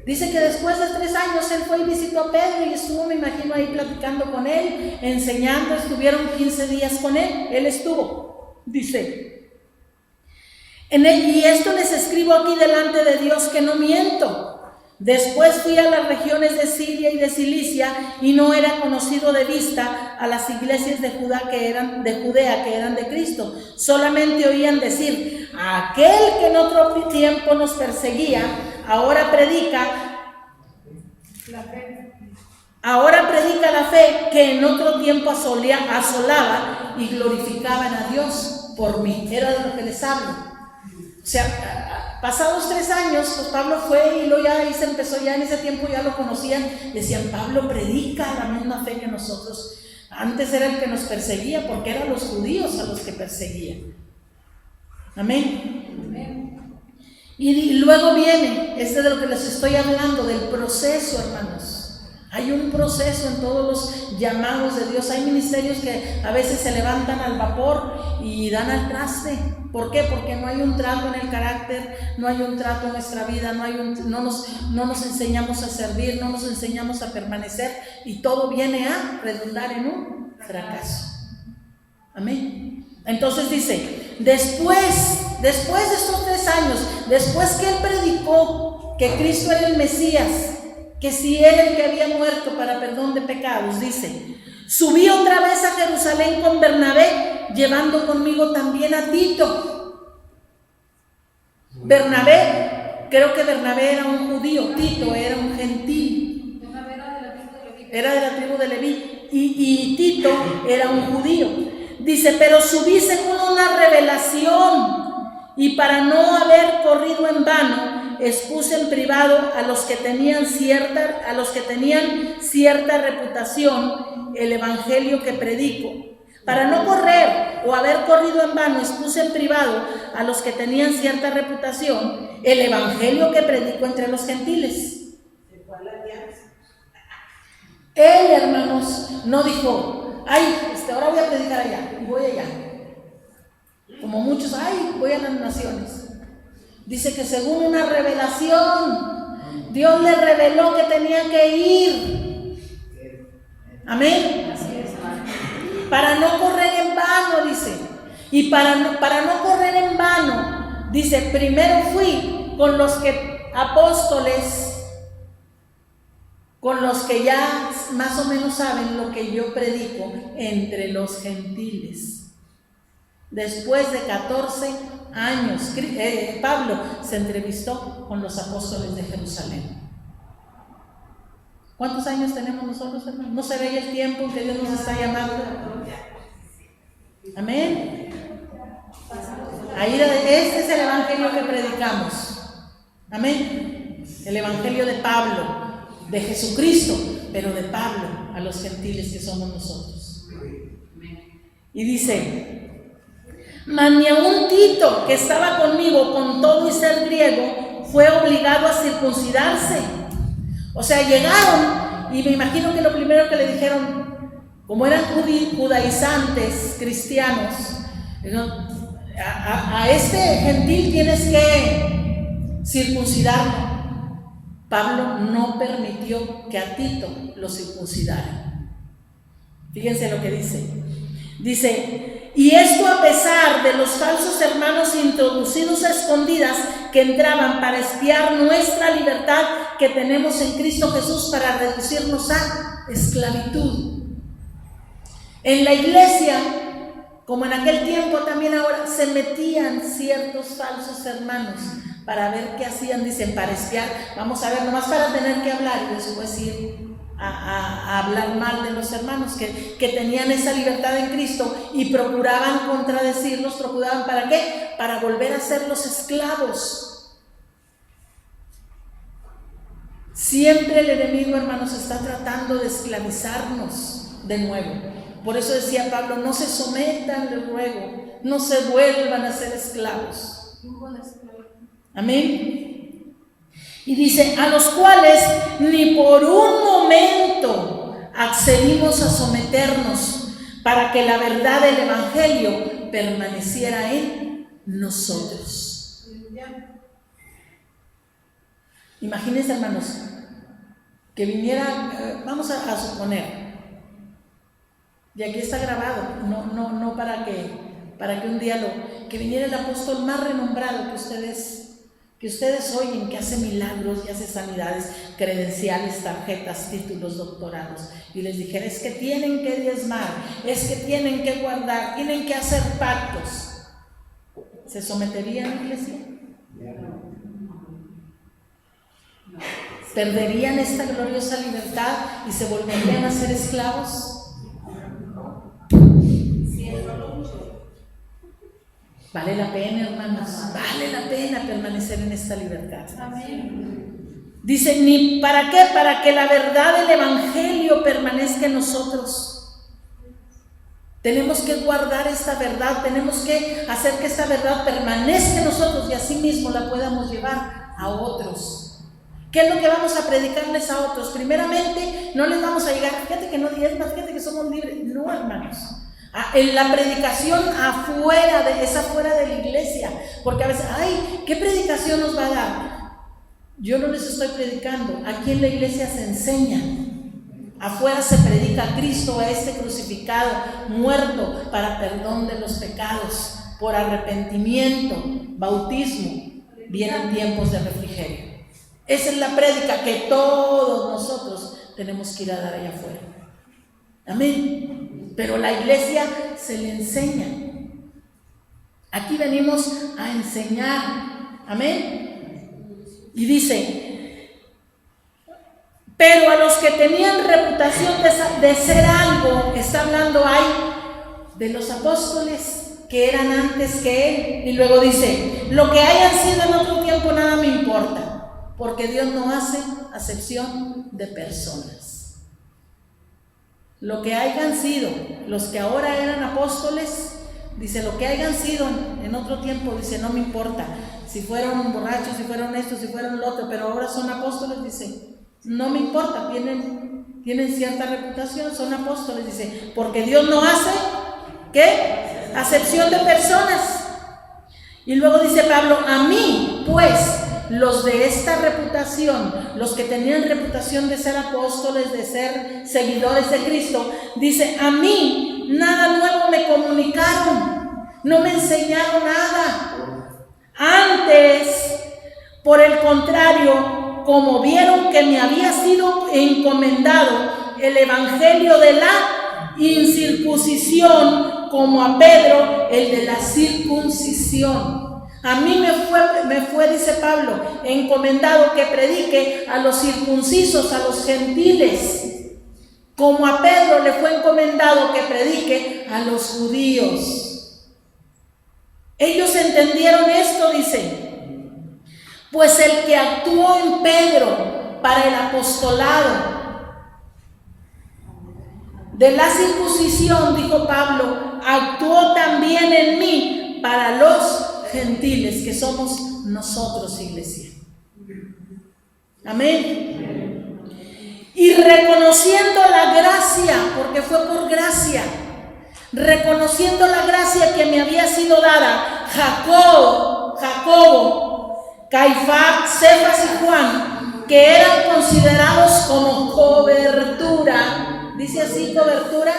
S1: Dice que después de 3 años él fue y visitó a Pedro y estuvo, me imagino, ahí platicando con él, enseñando. Estuvieron 15 días con él estuvo, dice. Y esto les escribo aquí delante de Dios que no miento. Después fui a las regiones de Siria y de Cilicia y no era conocido de vista a las iglesias de Judea que eran de Cristo. Solamente oían decir, aquel que en otro tiempo nos perseguía, ahora predica la fe que en otro tiempo asolaba y glorificaban a Dios por mí. Era de lo que les hablo. O sea, pasados 3 años, pues Pablo fue y ahí se empezó, ya en ese tiempo ya lo conocían, decían, Pablo predica la misma fe que nosotros. Antes era el que nos perseguía, porque eran los judíos a los que perseguía. Amén. Y luego viene, de lo que les estoy hablando, del proceso, hermanos. Hay un proceso en todos los llamados de Dios. Hay ministerios que a veces se levantan al vapor y dan al traste. ¿Por qué? Porque no hay un trato en el carácter, no hay un trato en nuestra vida, no nos enseñamos a servir, no nos enseñamos a permanecer y todo viene a redundar en un fracaso. Amén. Entonces dice, después de estos 3 años, después que él predicó que Cristo era el Mesías, que si era el que había muerto para perdón de pecados, dice, subí otra vez a Jerusalén con Bernabé, llevando conmigo también a Tito. Creo que Bernabé era un judío, Tito era un gentil. Era de la tribu de Leví y Tito era un judío. Dice, pero subí según una revelación y para no haber corrido en vano, expuse en privado a los que tenían cierta reputación el evangelio que predico. Para no correr o haber corrido en vano, expuse en privado a los que tenían cierta reputación el evangelio que predico entre los gentiles. Él, hermanos, no dijo, ahora voy a predicar allá y voy allá. Como muchos, voy a las naciones. Dice que según una revelación, Dios le reveló que tenía que ir. Amén. Para no correr en vano, dice. Y para no correr en vano, dice, primero fui con los apóstoles, con los que ya más o menos saben lo que yo predico entre los gentiles. Después de 14 años, Pablo se entrevistó con los apóstoles de Jerusalén. ¿Cuántos años tenemos nosotros, hermanos? ¿No se ve el tiempo en que Dios nos está llamando? Amén. Ahí, este es el evangelio que predicamos. Amén. El evangelio de Pablo, de Jesucristo, pero de Pablo a los gentiles que somos nosotros. Y dice: mas ni aun Tito, que estaba conmigo con todo y ser griego, fue obligado a circuncidarse. O sea, llegaron y me imagino que lo primero que le dijeron, como eran judaizantes cristianos, a este gentil tienes que circuncidarlo. Pablo no permitió que a Tito lo circuncidara. Fíjense lo que dice. Dice: y esto a pesar de los falsos hermanos introducidos a escondidas que entraban para espiar nuestra libertad que tenemos en Cristo Jesús para reducirnos a esclavitud. En la iglesia, como en aquel tiempo también ahora, se metían ciertos falsos hermanos para ver qué hacían, dicen, para espiar. Vamos a ver, nomás para tener que hablar y después ir a hablar mal de los hermanos que tenían esa libertad en Cristo y procuraban contradecirlos. ¿Procuraban para qué? Para volver a ser los esclavos. Siempre el enemigo, hermanos, está tratando de esclavizarnos de nuevo. Por eso decía Pablo: no se sometan, les ruego, no se vuelvan a ser esclavos. Amén. Y dice: a los cuales ni por un momento accedimos a someternos, para que la verdad del evangelio permaneciera en nosotros. Imagínense, hermanos, que viniera, vamos a suponer, y aquí está grabado, no para que un día que viniera el apóstol más renombrado que ustedes oyen, que hace milagros y hace sanidades, credenciales, tarjetas, títulos, doctorados, y les dijera: es que tienen que diezmar, es que tienen que guardar, tienen que hacer pactos. ¿Se someterían, iglesia? ¿Perderían esta gloriosa libertad y se volverían a ser esclavos? Vale la pena, hermanos, vale la pena permanecer en esta libertad. Amén. Dice: ni para qué, para que la verdad del evangelio permanezca en nosotros. Tenemos que guardar esta verdad, tenemos que hacer que esta verdad permanezca en nosotros y así mismo la podamos llevar a otros. ¿Qué es lo que vamos a predicarles a otros? Primeramente, no les vamos a llegar: fíjate que no diezmas, fíjate que somos libres. No, hermanos. En la predicación afuera de la iglesia, porque a veces, ay, ¿qué predicación nos va a dar? Yo no les estoy predicando. Aquí en la iglesia se enseña. Afuera se predica a Cristo, a este crucificado, muerto para perdón de los pecados, por arrepentimiento, bautismo. Vienen tiempos de refrigerio. Esa es la prédica que todos nosotros tenemos que ir a dar allá afuera. Amén. Pero la iglesia se le enseña. Aquí venimos a enseñar. Amén. Y dice: pero a los que tenían reputación de ser algo, está hablando ahí de los apóstoles que eran antes que él. Y luego dice: lo que hayan sido en otro tiempo nada me importa, porque Dios no hace acepción de personas. Lo que hayan sido, los que ahora eran apóstoles, dice, lo que hayan sido en otro tiempo, dice, no me importa. Si fueron borrachos, si fueron esto, si fueron lo otro, pero ahora son apóstoles, dice, no me importa, tienen cierta reputación, son apóstoles, dice, porque Dios no hace, ¿qué? Acepción de personas. Y luego dice Pablo: a mí, pues, los de esta reputación, los que tenían reputación de ser apóstoles, de ser seguidores de Cristo, dice: a mí nada nuevo me comunicaron, no me enseñaron nada. Antes, por el contrario, como vieron que me había sido encomendado el evangelio de la incircuncisión, como a Pedro el de la circuncisión. A mí me fue, dice Pablo, encomendado que predique a los circuncisos, a los gentiles, como a Pedro le fue encomendado que predique a los judíos. Ellos entendieron esto, dice, pues el que actuó en Pedro para el apostolado de la circuncisión, dijo Pablo, actuó también en mí para los gentiles, que somos nosotros, iglesia. Amén. Y reconociendo la gracia, porque fue por gracia, reconociendo la gracia que me había sido dada, Jacobo, Caifás, Cefas y Juan, que eran considerados como cobertura. ¿Dice así cobertura?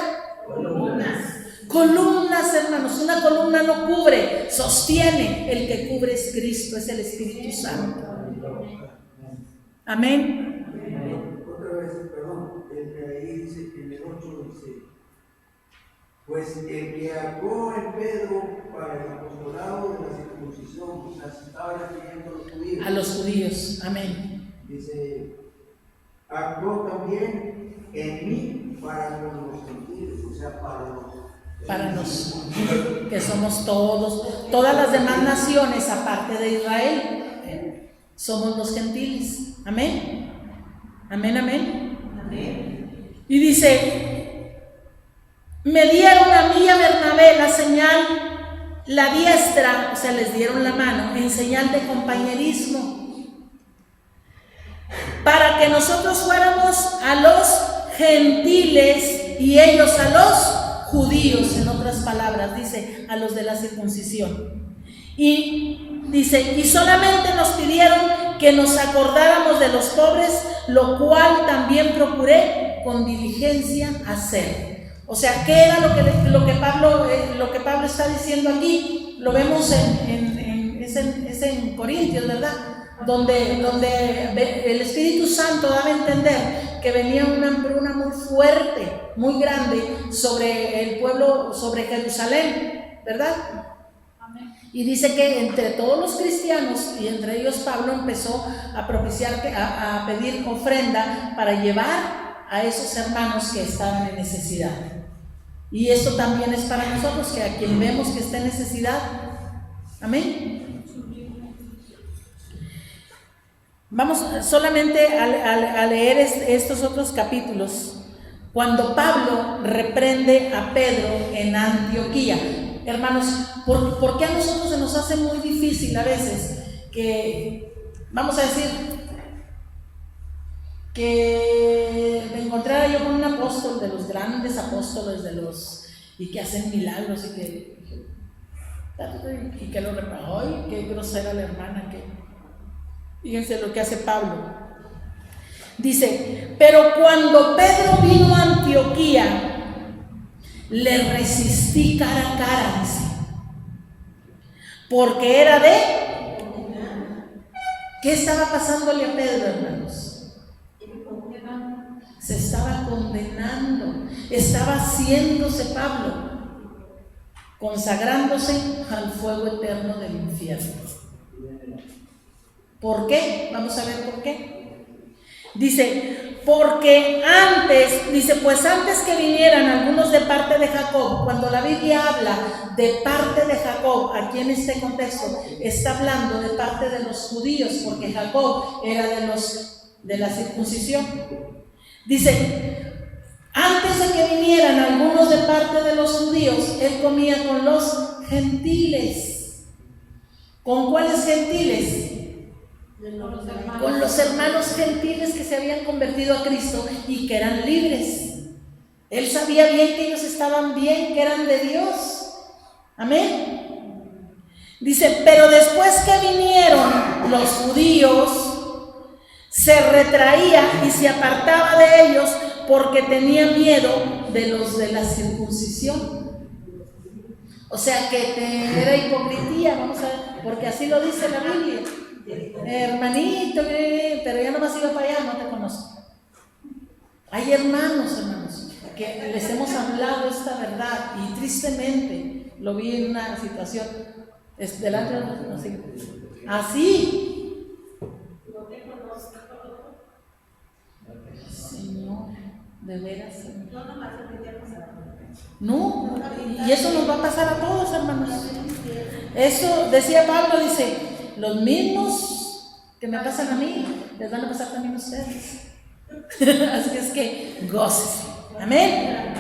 S1: Columnas, hermanos. Una columna no cubre, sostiene. El que cubre es Cristo, es el Espíritu Santo. Amén.
S2: Otra vez, perdón, ahí dice, en el 8 dice, pues el que actuó en Pedro para el apostolado de la circuncisión, las estaba refiriendo a los judíos.
S1: A los judíos, amén.
S2: Dice, actuó también en mí para los gentiles, o sea, para los
S1: que somos todas las demás naciones aparte de Israel, somos los gentiles. Amén. Amén, amén.
S3: Amén.
S1: Y dice, me dieron a mí y a Bernabé la señal, la diestra, o sea, les dieron la mano en señal de compañerismo, para que nosotros fuéramos a los gentiles y ellos a los judíos, en otras palabras, dice, a los de la circuncisión. Y dice, y solamente nos pidieron que nos acordáramos de los pobres, lo cual también procuré con diligencia hacer. O sea, ¿qué era lo que Pablo está diciendo aquí? Lo vemos en Corintios, ¿verdad? Donde el Espíritu Santo daba a entender que venía una hambruna muy fuerte, muy grande sobre el pueblo, sobre Jerusalén, ¿verdad? Y dice que entre todos los cristianos, y entre ellos Pablo, empezó a propiciar, a pedir ofrenda para llevar a esos hermanos que estaban en necesidad. Y esto también es para nosotros, que a quien vemos que está en necesidad, amén. Vamos solamente a leer estos otros capítulos. Cuando Pablo reprende a Pedro en Antioquía. Hermanos, ¿por qué a nosotros se nos hace muy difícil a veces que, vamos a decir, que me encontrara yo con un apóstol, de los grandes apóstoles, y que hacen milagros y que lo reparó? ¡Ay, qué grosera la hermana! Fíjense lo que hace Pablo. Dice, pero cuando Pedro vino a Antioquía, le resistí cara a cara, dice, porque era de... ¿Qué estaba pasándole a Pedro, hermanos? Se estaba condenando, estaba haciéndose Pablo, consagrándose al fuego eterno del infierno. ¿Por qué? Vamos a ver por qué. Dice, porque pues antes que vinieran algunos de parte de Jacob, cuando la Biblia habla de parte de Jacob, aquí en este contexto, está hablando de parte de los judíos, porque Jacob era de la circuncisión. Dice, antes de que vinieran algunos de parte de los judíos, él comía con los gentiles. ¿Con cuáles gentiles? Con los hermanos gentiles que se habían convertido a Cristo y que eran libres. Él sabía bien que ellos estaban bien, que eran de Dios. Amén. Dice, pero después que vinieron los judíos, se retraía y se apartaba de ellos porque tenía miedo de los de la circuncisión. O sea que era hipocresía, vamos a ver, porque así lo dice la Biblia. Hermanito, pero ya nomás iba para allá, no te conozco. Hay hermanos, que les hemos hablado esta verdad y tristemente lo vi en una situación Es delante de nosotros, no, sí. Así.
S3: No te conozco.
S1: Señor, de veras, Señor.
S3: No nomás lo que te ha pasado.
S1: No, y eso nos va a pasar a todos, hermanos. Eso decía Pablo, dice, los mismos que me pasan a mí, les van a pasar también a ustedes. Así es que gócese. Amén.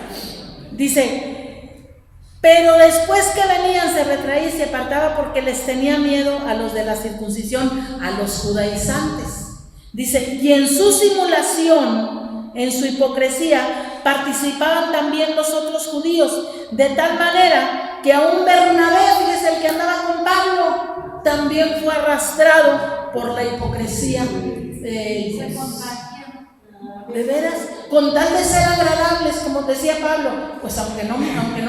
S1: Dice, pero después que venían se retraía y se apartaba porque les tenía miedo a los de la circuncisión, a los judaizantes. Dice, y en su simulación, en su hipocresía, participaban también los otros judíos, de tal manera que aún Bernabé, fíjese, el que andaba con Pablo, también fue arrastrado por la hipocresía de ellos. De veras, con tal de ser agradables, como decía Pablo, pues aunque no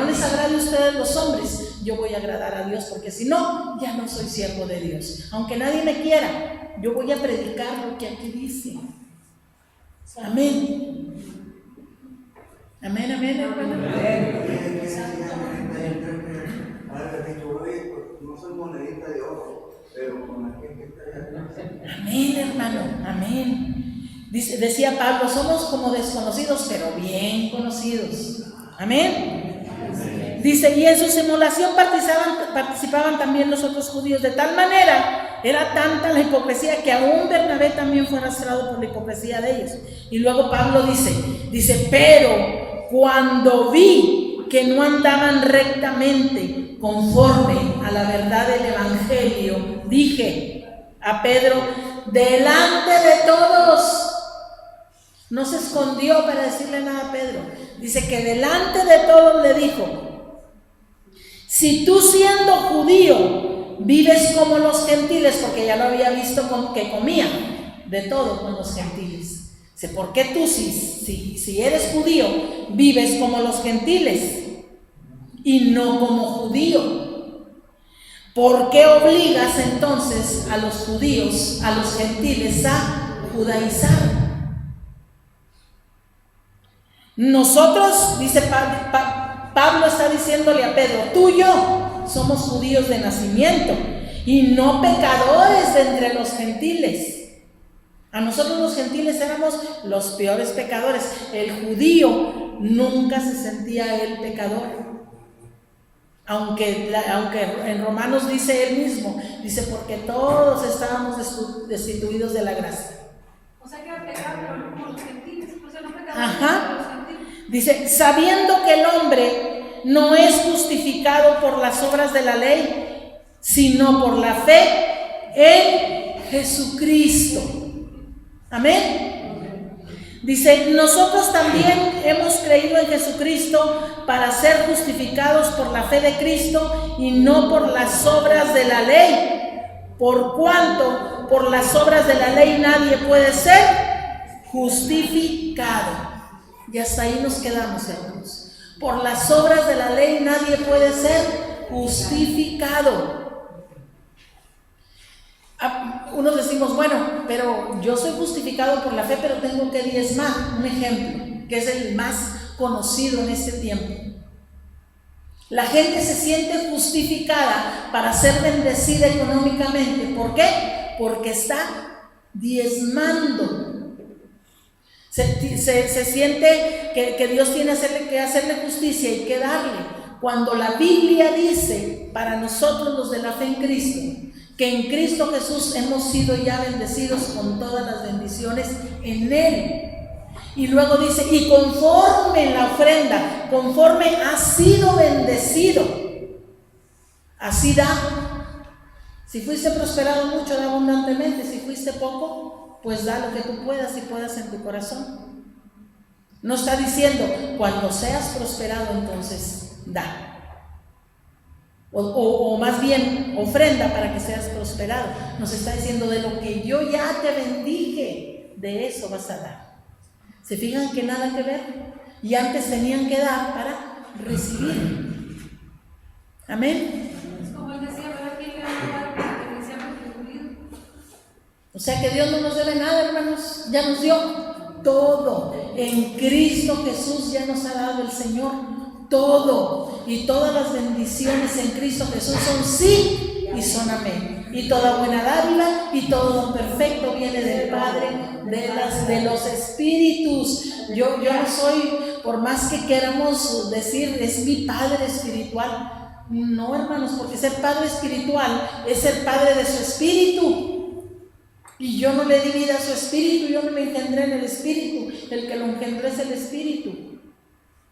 S1: les agrade a ustedes los hombres, yo voy a agradar a Dios, porque si no, ya no soy siervo de Dios. Aunque nadie me quiera, yo voy a predicar lo que aquí dice. Amén. Amén, amén, hermano.
S2: No soy monedita de oro, pero con la gente que está allá.
S1: Amén, hermano, amén. Decía Pablo, somos como desconocidos, pero bien conocidos. Amén. Dice, y en su simulación participaban también los otros judíos, de tal manera, era tanta la hipocresía que aún Bernabé también fue arrastrado por la hipocresía de ellos. Y luego Pablo dice, pero cuando vi que no andaban rectamente conforme a la verdad del evangelio, dije a Pedro, delante de todos, no se escondió para decirle nada a Pedro, dice que delante de todos le dijo, si tú siendo judío vives como los gentiles, porque ya lo había visto que comía de todo con los gentiles, dice, ¿por qué tú si eres judío vives como los gentiles y no como judío? ¿Por qué obligas entonces a los judíos, a los gentiles a judaizar? Nosotros, dice Pablo está diciéndole a Pedro, tú y yo somos judíos de nacimiento y no pecadores de entre los gentiles. A nosotros los gentiles éramos los peores pecadores. El judío nunca se sentía él pecador. Aunque en Romanos dice él mismo, dice, porque todos estábamos destituidos de la gracia.
S4: O sea que era pecado, pero no como los gentiles. O sea, no pecado
S1: Ajá.
S4: como los gentiles.
S1: Dice, sabiendo que el hombre no es justificado por las obras de la ley, sino por la fe en Jesucristo. Amén. Dice, nosotros también hemos creído en Jesucristo para ser justificados por la fe de Cristo y no por las obras de la ley, por cuanto por las obras de la ley nadie puede ser justificado. Y hasta ahí nos quedamos, hermanos. Por las obras de la ley nadie puede ser justificado. Unos decimos, bueno, pero yo soy justificado por la fe, pero tengo que diezmar. Un ejemplo, que es el más conocido en este tiempo. La gente se siente justificada para ser bendecida económicamente. ¿Por qué? Porque está diezmando. Se siente que Dios tiene que hacerle justicia y que darle. Cuando la Biblia dice para nosotros los de la fe en Cristo, que en Cristo Jesús hemos sido ya bendecidos con todas las bendiciones en Él. Y luego dice, y conforme en la ofrenda, conforme has sido bendecido, así da. Si fuiste prosperado mucho, da abundantemente. Si fuiste poco, pues da lo que tú puedas y puedas en tu corazón. No está diciendo, cuando seas prosperado, entonces da. O más bien, ofrenda para que seas prosperado. Nos está diciendo, de lo que yo ya te bendije, de eso vas a dar. ¿Se fijan que nada que ver? Y antes tenían que dar para recibir. Amén.
S4: Es como él decía, ¿verdad? ¿Quién le va a dar para que le sea retribuido?
S1: O sea que Dios no nos debe nada, hermanos. Ya nos dio todo. En Cristo Jesús ya nos ha dado el Señor todo. Y todas las bendiciones en Cristo Jesús son sí y son amén. Y toda buena dádiva y todo don perfecto viene del Padre de los espíritus. Yo no soy, por más que queramos decir, es mi Padre espiritual. No, hermanos, porque ser Padre espiritual es ser Padre de su espíritu. Y yo no le di vida a su espíritu, yo no me engendré en el espíritu. El que lo engendró es el espíritu.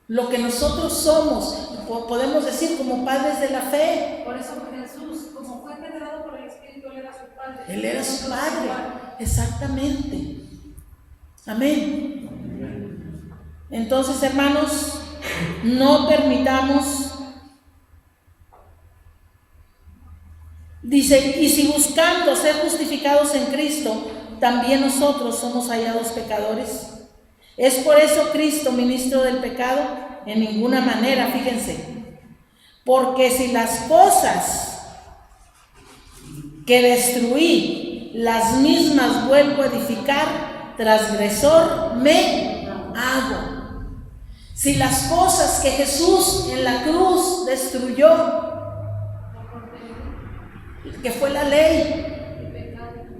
S1: Lo que nosotros somos, podemos decir como padres de la fe.
S4: Por eso Jesús, como fue engendrado por el Espíritu, él era su Padre.
S1: Él era su Padre, exactamente. Amén. Entonces, hermanos, no permitamos. Dice, y si buscando ser justificados en Cristo, también nosotros somos hallados pecadores. ¿Es por eso Cristo ministro del pecado? En ninguna manera, fíjense. Porque si las cosas que destruí, las mismas vuelvo a edificar, transgresor me hago. Si las cosas que Jesús en la cruz destruyó, que fue la ley,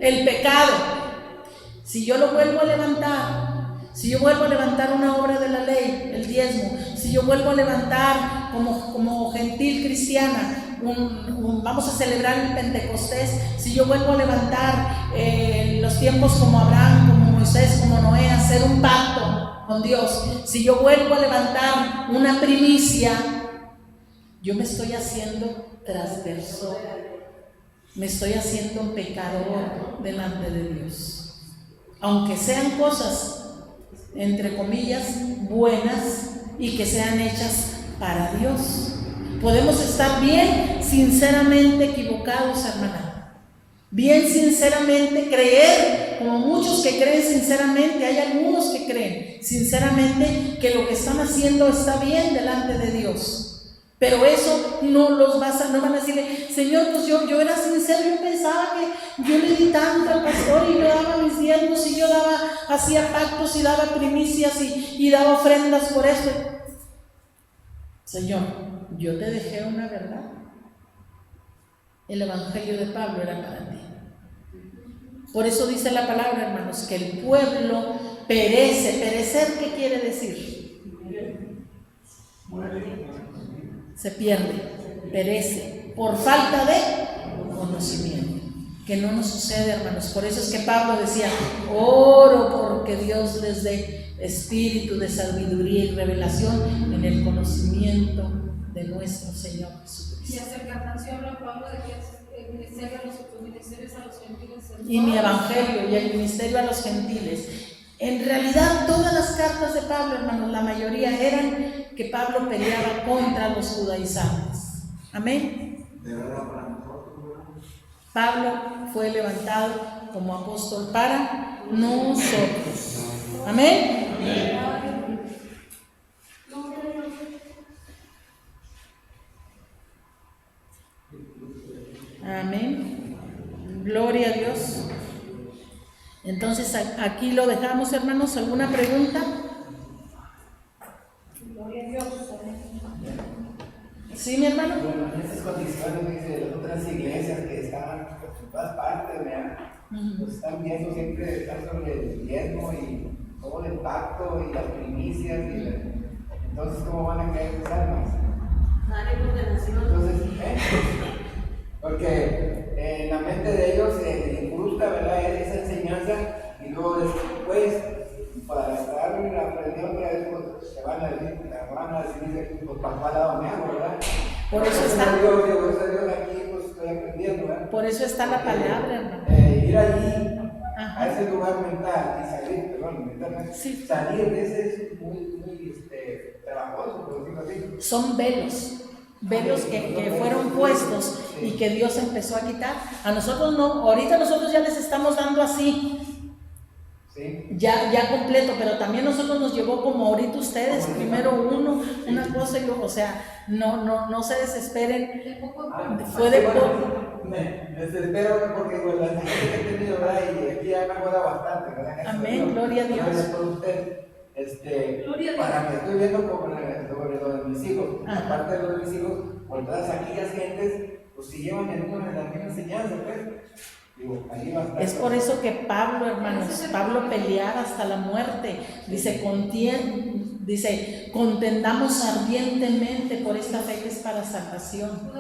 S1: el pecado, si yo lo vuelvo a levantar, si yo vuelvo a levantar una obra de la ley, el diezmo, si yo vuelvo a levantar como gentil cristiana, vamos a celebrar el Pentecostés, si yo vuelvo a levantar los tiempos como Abraham, como Moisés, como Noé, hacer un pacto con Dios, si yo vuelvo a levantar una primicia, yo me estoy haciendo transgresor, me estoy haciendo un pecador delante de Dios. Aunque sean cosas, entre comillas, buenas y que sean hechas para Dios. Podemos estar bien sinceramente equivocados, hermana. Bien sinceramente creer, como muchos que creen sinceramente, hay algunos que creen sinceramente que lo que están haciendo está bien delante de Dios. Pero eso no van a decirle, Señor, pues yo era sincero, yo pensaba que yo le di tanto al pastor y yo daba mis diezmos y yo hacía pactos y daba primicias y daba ofrendas por esto. Señor, yo te dejé una verdad. El evangelio de Pablo era para ti. Por eso dice la palabra, hermanos, que el pueblo perece. ¿Perecer qué quiere decir? Se pierde, perece, por falta de conocimiento, que no nos sucede, hermanos. Por eso es que Pablo decía, oro porque Dios les dé espíritu de sabiduría y revelación en el conocimiento de nuestro Señor Jesucristo.
S4: Y acerca de canción habla Pablo de que el ministerio a los ministerios a los gentiles.
S1: Y mi evangelio y el ministerio a los gentiles. En realidad, todas las cartas de Pablo, hermanos, la mayoría eran que Pablo peleaba contra los judaizantes. Amén. Pablo fue levantado como apóstol para nosotros. Amén. Amén. Gloria a Dios. Entonces aquí lo dejamos, hermanos. ¿Alguna pregunta?
S4: Gloria a Dios.
S1: ¿Sí, mi hermano?
S5: Bueno, en esas condiciones, dice, las otras iglesias que estaban en todas partes, ¿verdad? Pues están viendo siempre estar sobre el diezmo y todo el pacto y las primicias. Entonces, ¿cómo van a caer sus almas? Entonces, porque en la mente de ellos se incrusta, ¿verdad?, esa enseñanza, y luego después, para estar aprendiendo otra vez, pues se van a decir, pues para cuál lado me hago, ¿verdad?
S1: Por eso está.
S5: Dios aquí, pues estoy aprendiendo, ¿verdad?
S1: Por eso está la palabra, hermano.
S5: Ir allí,
S1: Ajá.
S5: a ese lugar mental y salir,
S1: Sí.
S5: salir de ese es muy trabajoso, por decirlo así.
S1: Son velos que fueron puestos y que Dios empezó a quitar. A nosotros no, ahorita nosotros ya les estamos dando así,
S5: Sí.
S1: ya completo, pero también nosotros nos llevó como ahorita ustedes, primero una cosa y luego, o sea, no se desesperen. Fue de poco.
S5: Me desespero porque con la experiencia que he tenido, ¿verdad? Y aquí ya me acuerda bastante, ¿verdad?
S1: Amén, gloria a Dios.
S5: Gracias por usted. Para que estoy viendo sobre lo de mis hijos,
S1: Ajá.
S5: aparte de lo de mis hijos, por todas aquellas gentes pues si llevan la misma enseñanza, pues, digo, ahí va a estar.
S1: Es por eso que Pablo, hermanos, Pablo peleaba hasta la muerte. Dice, contendamos ardientemente por esta fe que es para salvación.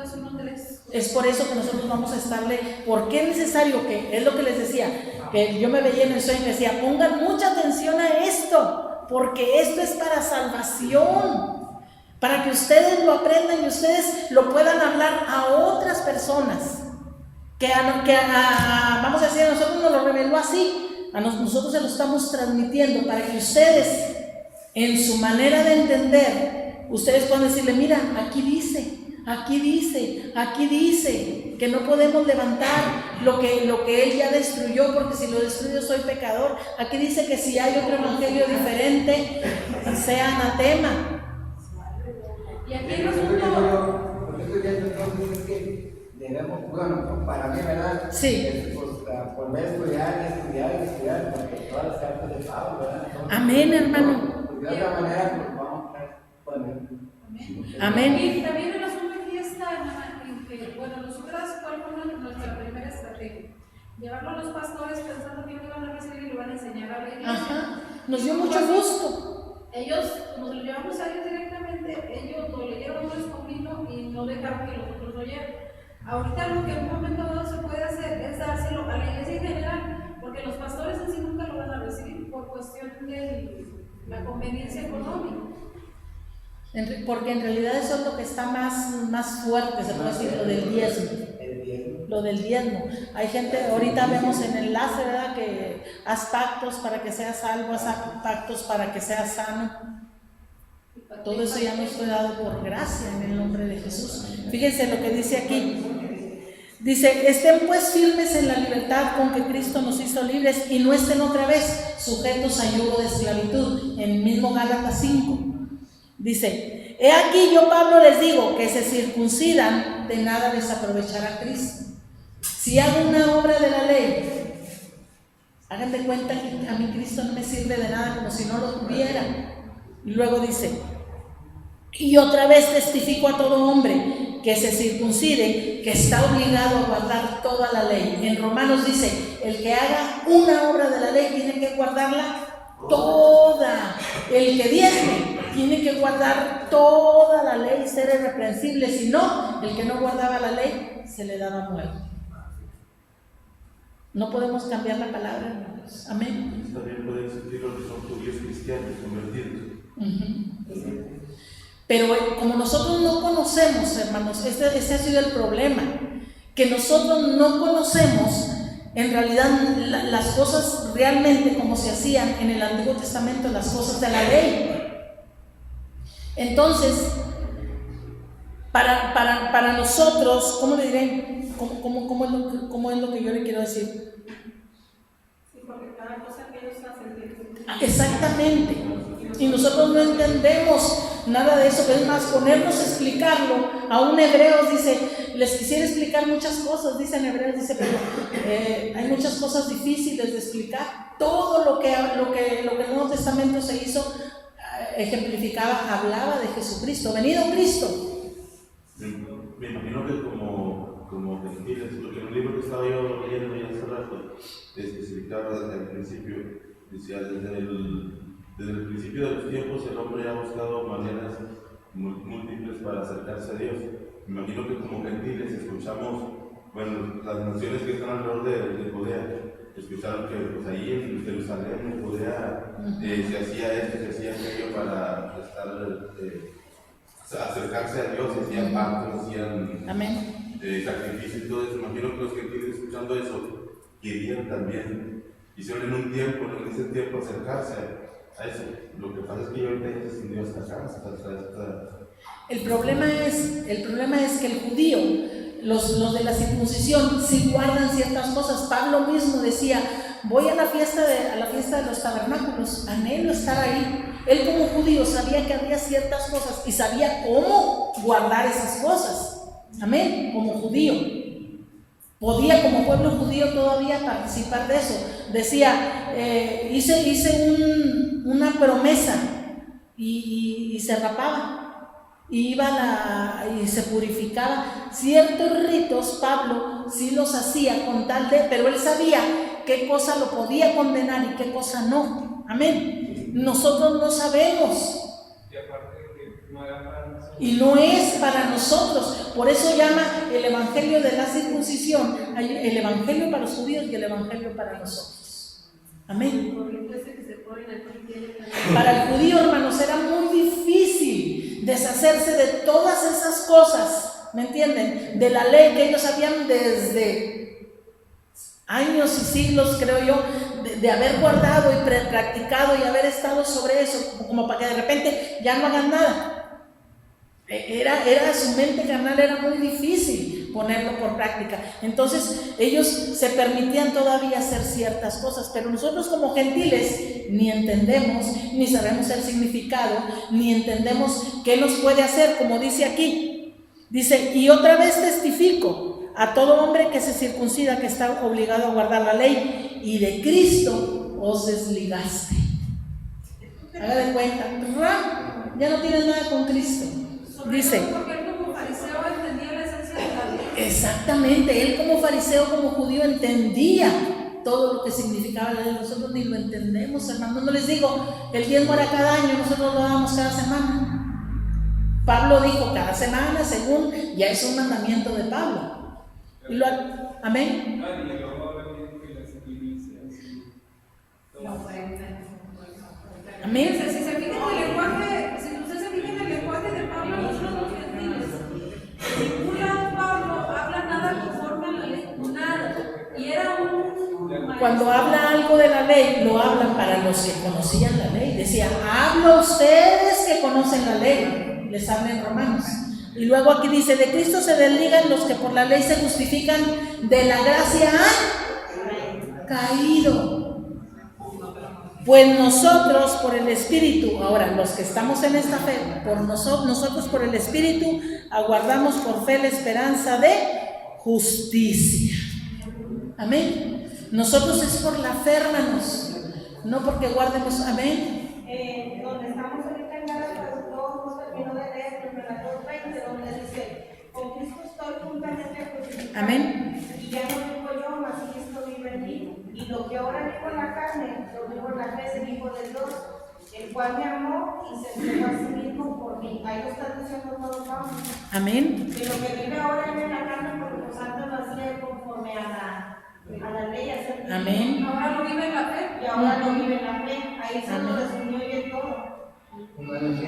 S1: Es por eso que nosotros vamos a estarle, porque es necesario que, es lo que les decía, que yo me veía en el sueño y decía, pongan mucha atención a esto, porque esto es para salvación, para que ustedes lo aprendan y ustedes lo puedan hablar a otras personas, vamos a decir, a nosotros nos lo reveló así, nosotros se lo estamos transmitiendo para que ustedes, en su manera de entender, ustedes puedan decirle, mira, aquí dice que no podemos levantar lo que él ya destruyó, porque si lo destruyo soy pecador. Aquí dice que si hay otro evangelio diferente, sea anatema.
S4: Y aquí el asunto,
S5: lo que estoy viendo entonces es que debemos, bueno, para mí, ¿verdad?
S1: Sí.
S5: Volver a estudiar, porque todas las cartas de Pablo, ¿verdad? Entonces,
S1: Amén, hermano.
S5: De otra manera, pues vamos a estar con
S1: Amén.
S4: Y también el asunto aquí está, en que, bueno, nosotras, ¿cuál fue nuestra primera estrategia? Llevarlo a los pastores pensando que lo iban a recibir y lo van a enseñar a la iglesia.
S1: Ajá. Nos dio mucho gusto.
S4: Ellos, como se lo llevamos a ellos directamente, ellos lo leyeron un escogido y no dejaron que los otros lo oyeran. Ahorita lo que en un momento dado se puede hacer es dárselo a la iglesia en general, porque los pastores en sí nunca lo van a recibir por cuestión de la conveniencia económica.
S1: Porque en realidad eso es lo que está más fuerte, se puede decir, lo del diezmo. Lo del diezmo. Hay gente, ahorita vemos en el enlace, ¿verdad? Que haz pactos para que seas salvo, haz pactos para que seas sano. Todo eso ya nos fue dado por gracia en el nombre de Jesús. Fíjense lo que dice aquí. Dice, estén pues firmes en la libertad con que Cristo nos hizo libres y no estén otra vez sujetos a yugo de esclavitud. En el mismo Gálatas 5. Dice, he aquí yo Pablo les digo que se circuncidan, de nada les aprovechará Cristo. Si hago una obra de la ley, hagan de cuenta que a mí Cristo no me sirve de nada, como si no lo tuviera. Y luego dice, y otra vez testifico a todo hombre que se circuncide, que está obligado a guardar toda la ley. En Romanos dice, el que haga una obra de la ley tiene que guardarla toda. El que diezme tiene que guardar toda la ley, ser irreprensible. Si no, el que no guardaba la ley se le daba muerte. No podemos cambiar la palabra, hermanos. Amén.
S6: También pueden existir los que son judíos cristianos convertidos.
S1: Pero como nosotros no conocemos, hermanos, este ha sido el problema, que nosotros no conocemos en realidad las cosas realmente como se hacían en el Antiguo Testamento, las cosas de la ley. Entonces, para nosotros, ¿cómo le diré? ¿Cómo es lo que yo le quiero decir?
S3: Sí, porque cada cosa que ellos hacen.
S1: Exactamente. Y nosotros no entendemos nada de eso, pero es más, ponernos a explicarlo a un Hebreos, dice, les quisiera explicar muchas cosas, dice en Hebreos, dice, pero hay muchas cosas difíciles de explicar. Todo lo que el Nuevo Testamento se hizo, ejemplificaba, hablaba de Jesucristo, venido Cristo.
S6: Me imagino que como gentiles, porque en un libro que estaba yo leyendo ya hace rato, especificaba desde el principio, decía, desde el principio de los tiempos el hombre ha buscado maneras múltiples para acercarse a Dios. Me imagino que como gentiles escuchamos, bueno, las naciones que están alrededor de Judea, escucharon que pues, ahí en Jerusalén, en Judea, se hacía esto, se hacía aquello para acercarse a Dios, se hacían pactos, hacían sacrificios y todo eso. Me imagino que los gentiles escuchando eso querían también, hicieron en ese tiempo acercarse a eso. Lo que pasa es que yo ahorita ya sin Dios hasta
S1: El problema es que el judío, los de la circuncisión, sí guardan ciertas cosas. Pablo mismo decía, voy a la fiesta de los tabernáculos, anhelo estar ahí. Él como judío sabía que había ciertas cosas y sabía cómo guardar esas cosas. Amén, como judío. Podía como pueblo judío todavía participar de eso. Decía, hice una promesa y se rapaba. y se purificaba. Ciertos ritos Pablo sí los hacía con tal de, pero él sabía qué cosa lo podía condenar y qué cosa no. Amén. Nosotros no sabemos.
S7: Y aparte que no era para nosotros.
S1: Y no es para nosotros. Por eso llama el evangelio de la circuncisión, el evangelio para los judíos y el evangelio para nosotros. Amén. Para el judío, hermanos, era muy difícil deshacerse de todas esas cosas, ¿me entienden? De la ley que ellos habían desde años y siglos, creo yo, de haber guardado y practicado y haber estado sobre eso, como para que de repente ya no hagan nada. Era su mente carnal, era muy difícil ponerlo por práctica. Entonces ellos se permitían todavía hacer ciertas cosas, pero nosotros como gentiles ni entendemos, ni sabemos el significado, ni entendemos qué nos puede hacer, como dice aquí. Dice, y otra vez testifico a todo hombre que se circuncida que está obligado a guardar la ley, y de Cristo os desligaste. Haga de cuenta, ya no tienes nada con Cristo. Dice,
S4: porque él como fariseo entendía la esencia de la ley.
S1: Exactamente, él como fariseo, como judío entendía todo lo que significaba la ley. Nosotros ni lo entendemos, hermanos. No les digo, el diezmo era cada año, nosotros lo damos cada semana. Pablo dijo cada semana, según ya es un mandamiento de Pablo. Amén. Amén.
S4: Si se fijan en el lenguaje, si usted se fija en el lenguaje de Pablo, nosotros los gentiles, en ningún lado Pablo habla nada conforme a la ley, nada. Y era un...
S1: Cuando habla algo de la ley, lo hablan para los que conocían la ley. Decía, hablo a ustedes que conocen la ley. Les habla en Romanos. Y luego aquí dice, de Cristo se desligan los que por la ley se justifican, de la gracia han caído. Pues nosotros por el Espíritu, ahora los que estamos en esta fe, por nosotros por el Espíritu, aguardamos por fe la esperanza de justicia. Amén. Nosotros es por la fe, hermanos, no porque guardemos. Amén.
S3: Donde estamos ahorita en Gálatas 2, nos terminó de leer en Gálatas 20, donde dice, con Cristo estoy juntamente crucificado.
S1: Amén.
S3: Y ya no vivo yo, mas Cristo vive en mí. Y lo que ahora vivo en la carne, lo vivo en la fe del Hijo de Dios, el cual me amó y se entregó a sí mismo por mí. Ahí lo está diciendo todo Pablo.
S1: Amén.
S3: Que lo que vive ahora en la carne, porque los santos lo hacían conforme a la ley.
S1: Amén.
S4: Ahora lo vive en la fe.
S3: Y ahora lo vive en la fe. Ahí se lo resumió y en todo.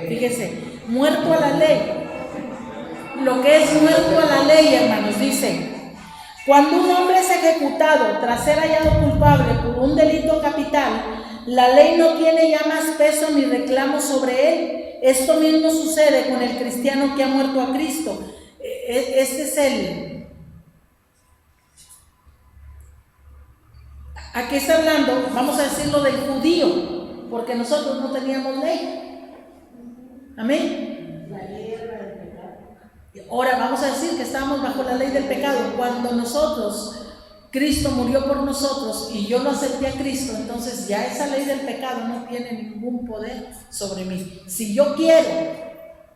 S1: Fíjese, muerto a la ley. Lo que es muerto a la ley, hermanos, dice, cuando un hombre es ejecutado tras ser hallado culpable por un delito capital, la ley no tiene ya más peso ni reclamo sobre él. Esto mismo sucede con el cristiano que ha muerto a Cristo. Este es el... ¿A qué está hablando? Vamos a decirlo del judío, porque nosotros no teníamos ley. Amén.
S3: La ley era del pecado.
S1: Ahora vamos a decir que estábamos bajo la ley del pecado. Cuando Cristo murió por nosotros y yo no acepté a Cristo, entonces ya esa ley del pecado no tiene ningún poder sobre mí. Si yo quiero,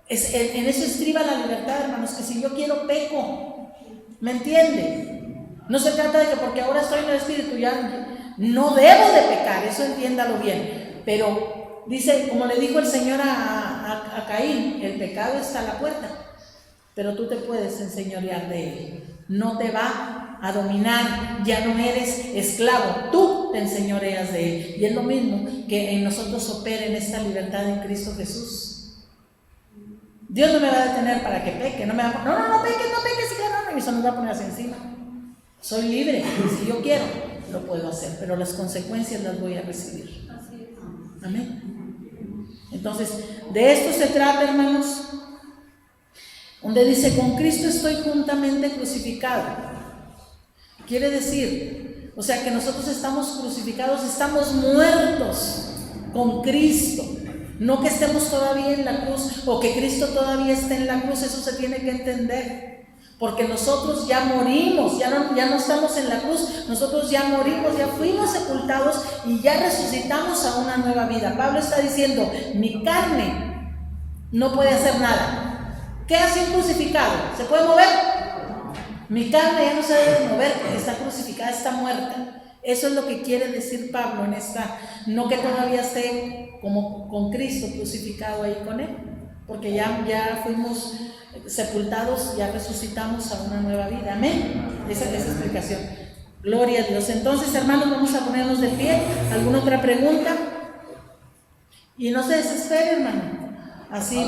S1: en eso estriba la libertad, hermanos, que si yo quiero peco. ¿Me entiende? No se trata de que porque ahora estoy en el Espíritu ya no debo de pecar, eso entiéndalo bien. Pero dice, como le dijo el Señor a Caín, el pecado está a la puerta, pero tú te puedes enseñorear de él. No te va a dominar, ya no eres esclavo, tú te enseñoreas de él. Y es lo mismo que en nosotros opera en esta libertad en Cristo Jesús. Dios no me va a detener para que peque, no me va a poner, no peques, y eso me va a poner así encima. Soy libre, si yo quiero, lo puedo hacer, pero las consecuencias las voy a recibir. Amén. Entonces, de esto se trata, hermanos, donde dice, con Cristo estoy juntamente crucificado. Quiere decir, o sea que nosotros estamos crucificados, estamos muertos con Cristo. No que estemos todavía en la cruz o que Cristo todavía esté en la cruz, eso se tiene que entender. Porque nosotros ya morimos, ya no estamos en la cruz, nosotros ya morimos, ya fuimos sepultados y ya resucitamos a una nueva vida. Pablo está diciendo, mi carne no puede hacer nada. ¿Qué hace un crucificado? ¿Se puede mover? Mi carne ya no se debe mover porque está crucificada, está muerta. Eso es lo que quiere decir Pablo en esta, no que todavía esté como con Cristo crucificado ahí con él, porque ya fuimos sepultados, ya resucitamos a una nueva vida. Amén. Esa es la explicación. Gloria a Dios. Entonces, hermanos, vamos a ponernos de pie. ¿Alguna otra pregunta? Y no se desespere, hermano. Así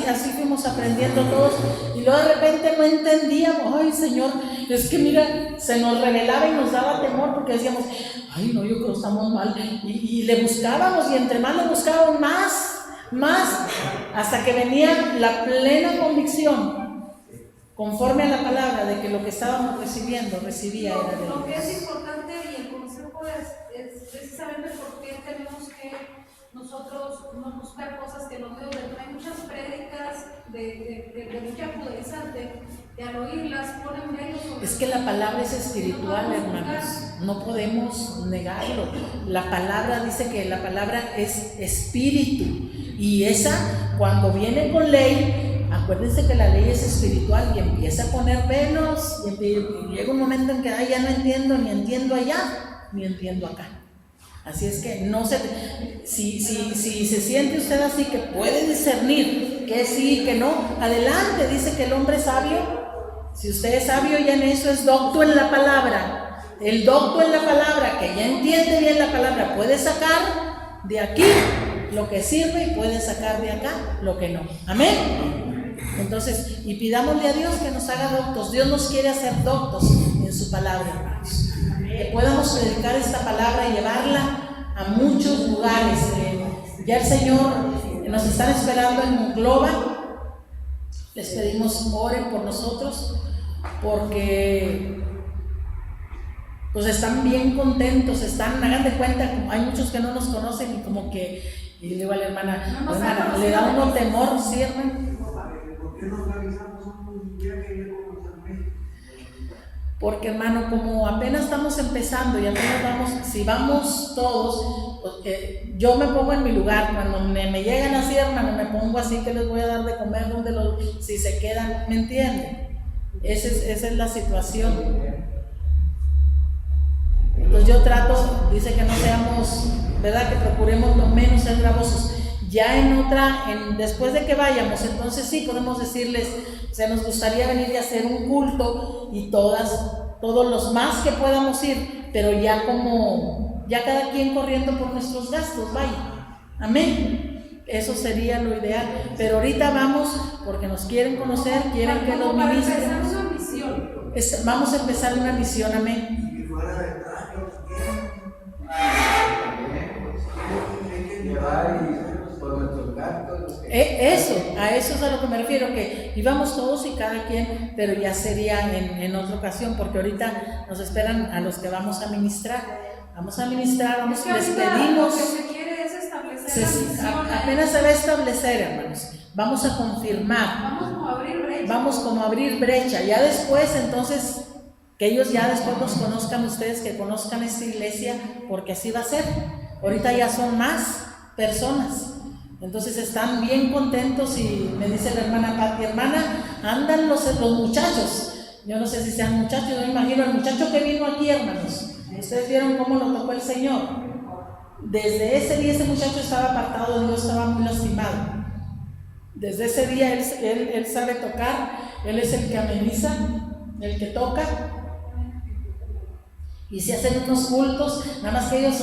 S1: así fuimos aprendiendo todos. Y luego de repente no entendíamos. Ay, Señor, es que mira, se nos revelaba y nos daba temor porque decíamos, ay, no, yo creo que estamos mal. Y le buscábamos, y entre más le buscábamos, más, hasta que venía la plena convicción, conforme a la palabra, de que lo que estábamos recibía era de Dios.
S4: Lo que es importante y el consejo es precisamente por qué tenemos que nosotros no buscar cosas que no deben. Hay muchas prédicas de mucha pureza, de al oírlas ponen velos.
S1: Es que la palabra es espiritual, hermanos, no podemos negarlo. La palabra dice que la palabra es espíritu, y esa, cuando viene con ley, acuérdense que la ley es espiritual y empieza a poner velos, y llega un momento en que ya no entiendo, ni entiendo allá, ni entiendo acá. Así es que si se siente usted así, que puede discernir que sí, que no, adelante. Dice que el hombre es sabio. Si usted es sabio ya en eso, es docto en la palabra. El docto en la palabra, que ya entiende bien la palabra, puede sacar de aquí lo que sirve y puede sacar de acá lo que no. Amén. Entonces, y pidámosle a Dios que nos haga doctos. Dios nos quiere hacer doctos en su palabra, hermanos. Que podamos predicar esta palabra y llevarla a muchos lugares. Ya el Señor nos está esperando en Monclova. Les pedimos oren por nosotros, porque pues están bien contentos, hagan de cuenta, hay muchos que no nos conocen y como que, y le digo a la hermana, le da uno temor, ¿sí, hermano?
S2: ¿Por qué no organizamos un viaje como San México?
S1: Porque, hermano, como apenas estamos empezando y apenas si vamos todos, porque yo me pongo en mi lugar, cuando me llegan así, hermano, me pongo así, que les voy a dar de comer, si se quedan, ¿me entienden? Esa es la situación. Entonces yo trato, dice que no seamos, ¿verdad? Que procuremos lo menos ser gravosos. Ya después de que vayamos, entonces sí podemos decirles, nos gustaría venir y hacer un culto, y todos los más que podamos ir, pero ya cada quien corriendo por nuestros gastos, vaya. Amén. Eso sería lo ideal. Pero ahorita vamos porque nos quieren conocer, quieren que los ministren.
S4: Para empezar una misión.
S1: Vamos a empezar una misión, amén.
S2: Y fuera de traje, por nuestros gastos.
S1: A eso es a lo que me refiero, que íbamos todos y cada quien, pero ya sería en otra ocasión, porque ahorita nos esperan a los que vamos a ministrar. Les pedimos.
S4: Lo que se quiere es establecer la misión.
S1: Apenas se va a establecer, hermanos. Vamos a confirmar. Vamos como a abrir brecha. Ya después, entonces, que ellos ya después nos conozcan ustedes, que conozcan esta iglesia, porque así va a ser. Ahorita ya son más personas. Entonces están bien contentos, y me dice la hermana Pati, hermana, andan los muchachos. Yo no sé si sean muchachos, yo me imagino el muchacho que vino aquí, hermanos. Ustedes vieron cómo lo tocó el Señor. Desde ese día ese muchacho estaba apartado de Dios, estaba muy lastimado. Desde ese día él sabe tocar, él es el que ameniza, el que toca. Y se hacen unos cultos, nada más que ellos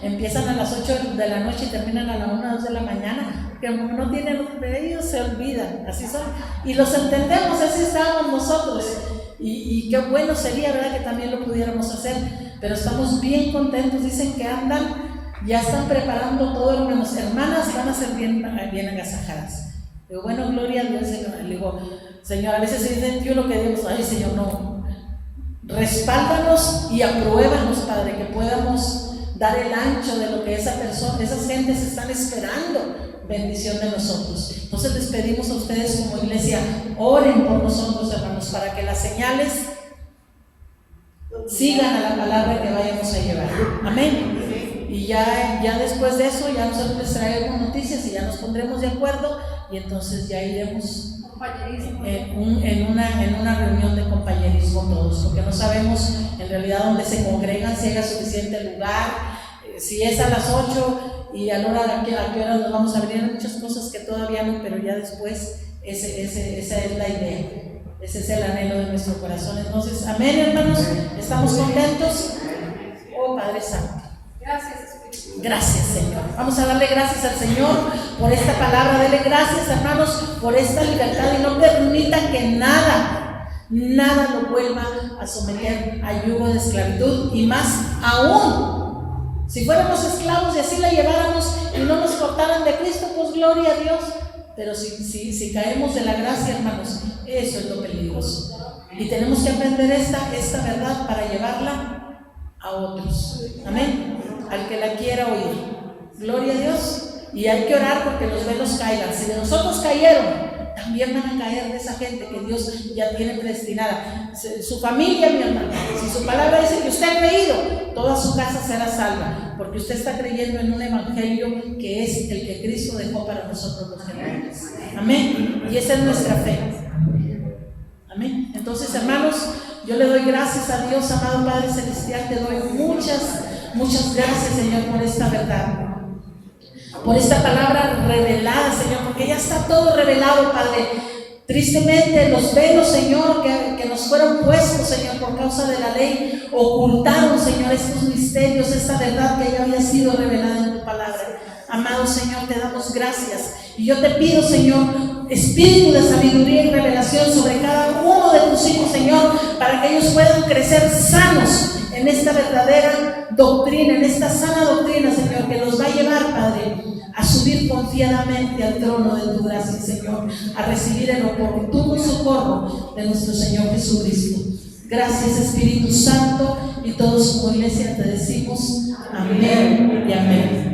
S1: empiezan a las 8 de la noche y terminan a la 1 o 2 de la mañana, que como no tienen los de ellos, se olvidan, así son. Y los entendemos, así estábamos nosotros. Y qué bueno sería, ¿verdad?, que también lo pudiéramos hacer, pero estamos bien contentos. Dicen que ya están preparando todo, hermanos, hermanas van a ser bien agasajadas. Digo, bueno, gloria a Dios. Le digo, Señor, a veces se dice yo lo que digo, ay, Señor, no, respáldanos y apruébanos, Padre, que podamos dar el ancho de lo que esas gentes están esperando. Bendición de nosotros. Entonces les pedimos a ustedes como iglesia, oren por nosotros, hermanos, para que las señales sigan a la palabra que vayamos a llevar. Amén. Y ya después de eso, ya nosotros les traemos noticias y ya nos pondremos de acuerdo y entonces ya iremos
S4: Compañerismo.
S1: en una reunión de compañerismo todos, porque no sabemos en realidad dónde se congregan, si hay suficiente lugar, si es a las 8 y a la hora a qué hora nos vamos a abrir. Hay muchas cosas que todavía no, pero ya después esa es la idea, ese es el anhelo de nuestro corazón. Entonces, amén, hermanos, ¿estamos contentos? Oh Padre Santo,
S4: Gracias, Espíritu.
S1: gracias, Señor. Vamos a darle gracias al Señor por esta palabra. Dele gracias, hermanos, por esta libertad, y no permita que nada lo vuelva a someter a yugo de esclavitud, y más aún si fuéramos esclavos y así la lleváramos y no nos cortaran de Cristo, pues gloria a Dios. Pero si caemos de la gracia, hermanos, eso es lo peligroso. Y tenemos que aprender esta verdad para llevarla a otros. Amén. Al que la quiera oír. Gloria a Dios. Y hay que orar porque los velos caigan. Si de nosotros cayeron, también van a caer de esa gente que Dios ya tiene predestinada. Su familia, mi hermano. Si su palabra dice que usted ha creído, toda su casa será salva, porque usted está creyendo en un evangelio que es el que Cristo dejó para nosotros los gentiles. Amén. Y esa es nuestra fe. Amén. Entonces, hermanos, yo le doy gracias a Dios, amado Padre Celestial. Te doy muchas gracias, Señor, por esta verdad, por esta palabra revelada, Señor, porque ya está todo revelado, Padre. Tristemente, los velos, Señor, que nos fueron puestos, Señor, por causa de la ley, ocultaron, Señor, estos misterios, esta verdad que ya había sido revelada en tu palabra. Amado Señor, te damos gracias. Y yo te pido, Señor, espíritu de sabiduría y revelación sobre cada uno de tus hijos, Señor, para que ellos puedan crecer sanos en esta verdadera doctrina, en esta sana doctrina, Señor, que nos va a llevar, Padre, a subir confiadamente al trono de tu gracia, Señor, a recibir el oportuno socorro de nuestro Señor Jesucristo. Gracias, Espíritu Santo, y todos como iglesia te decimos amén y amén.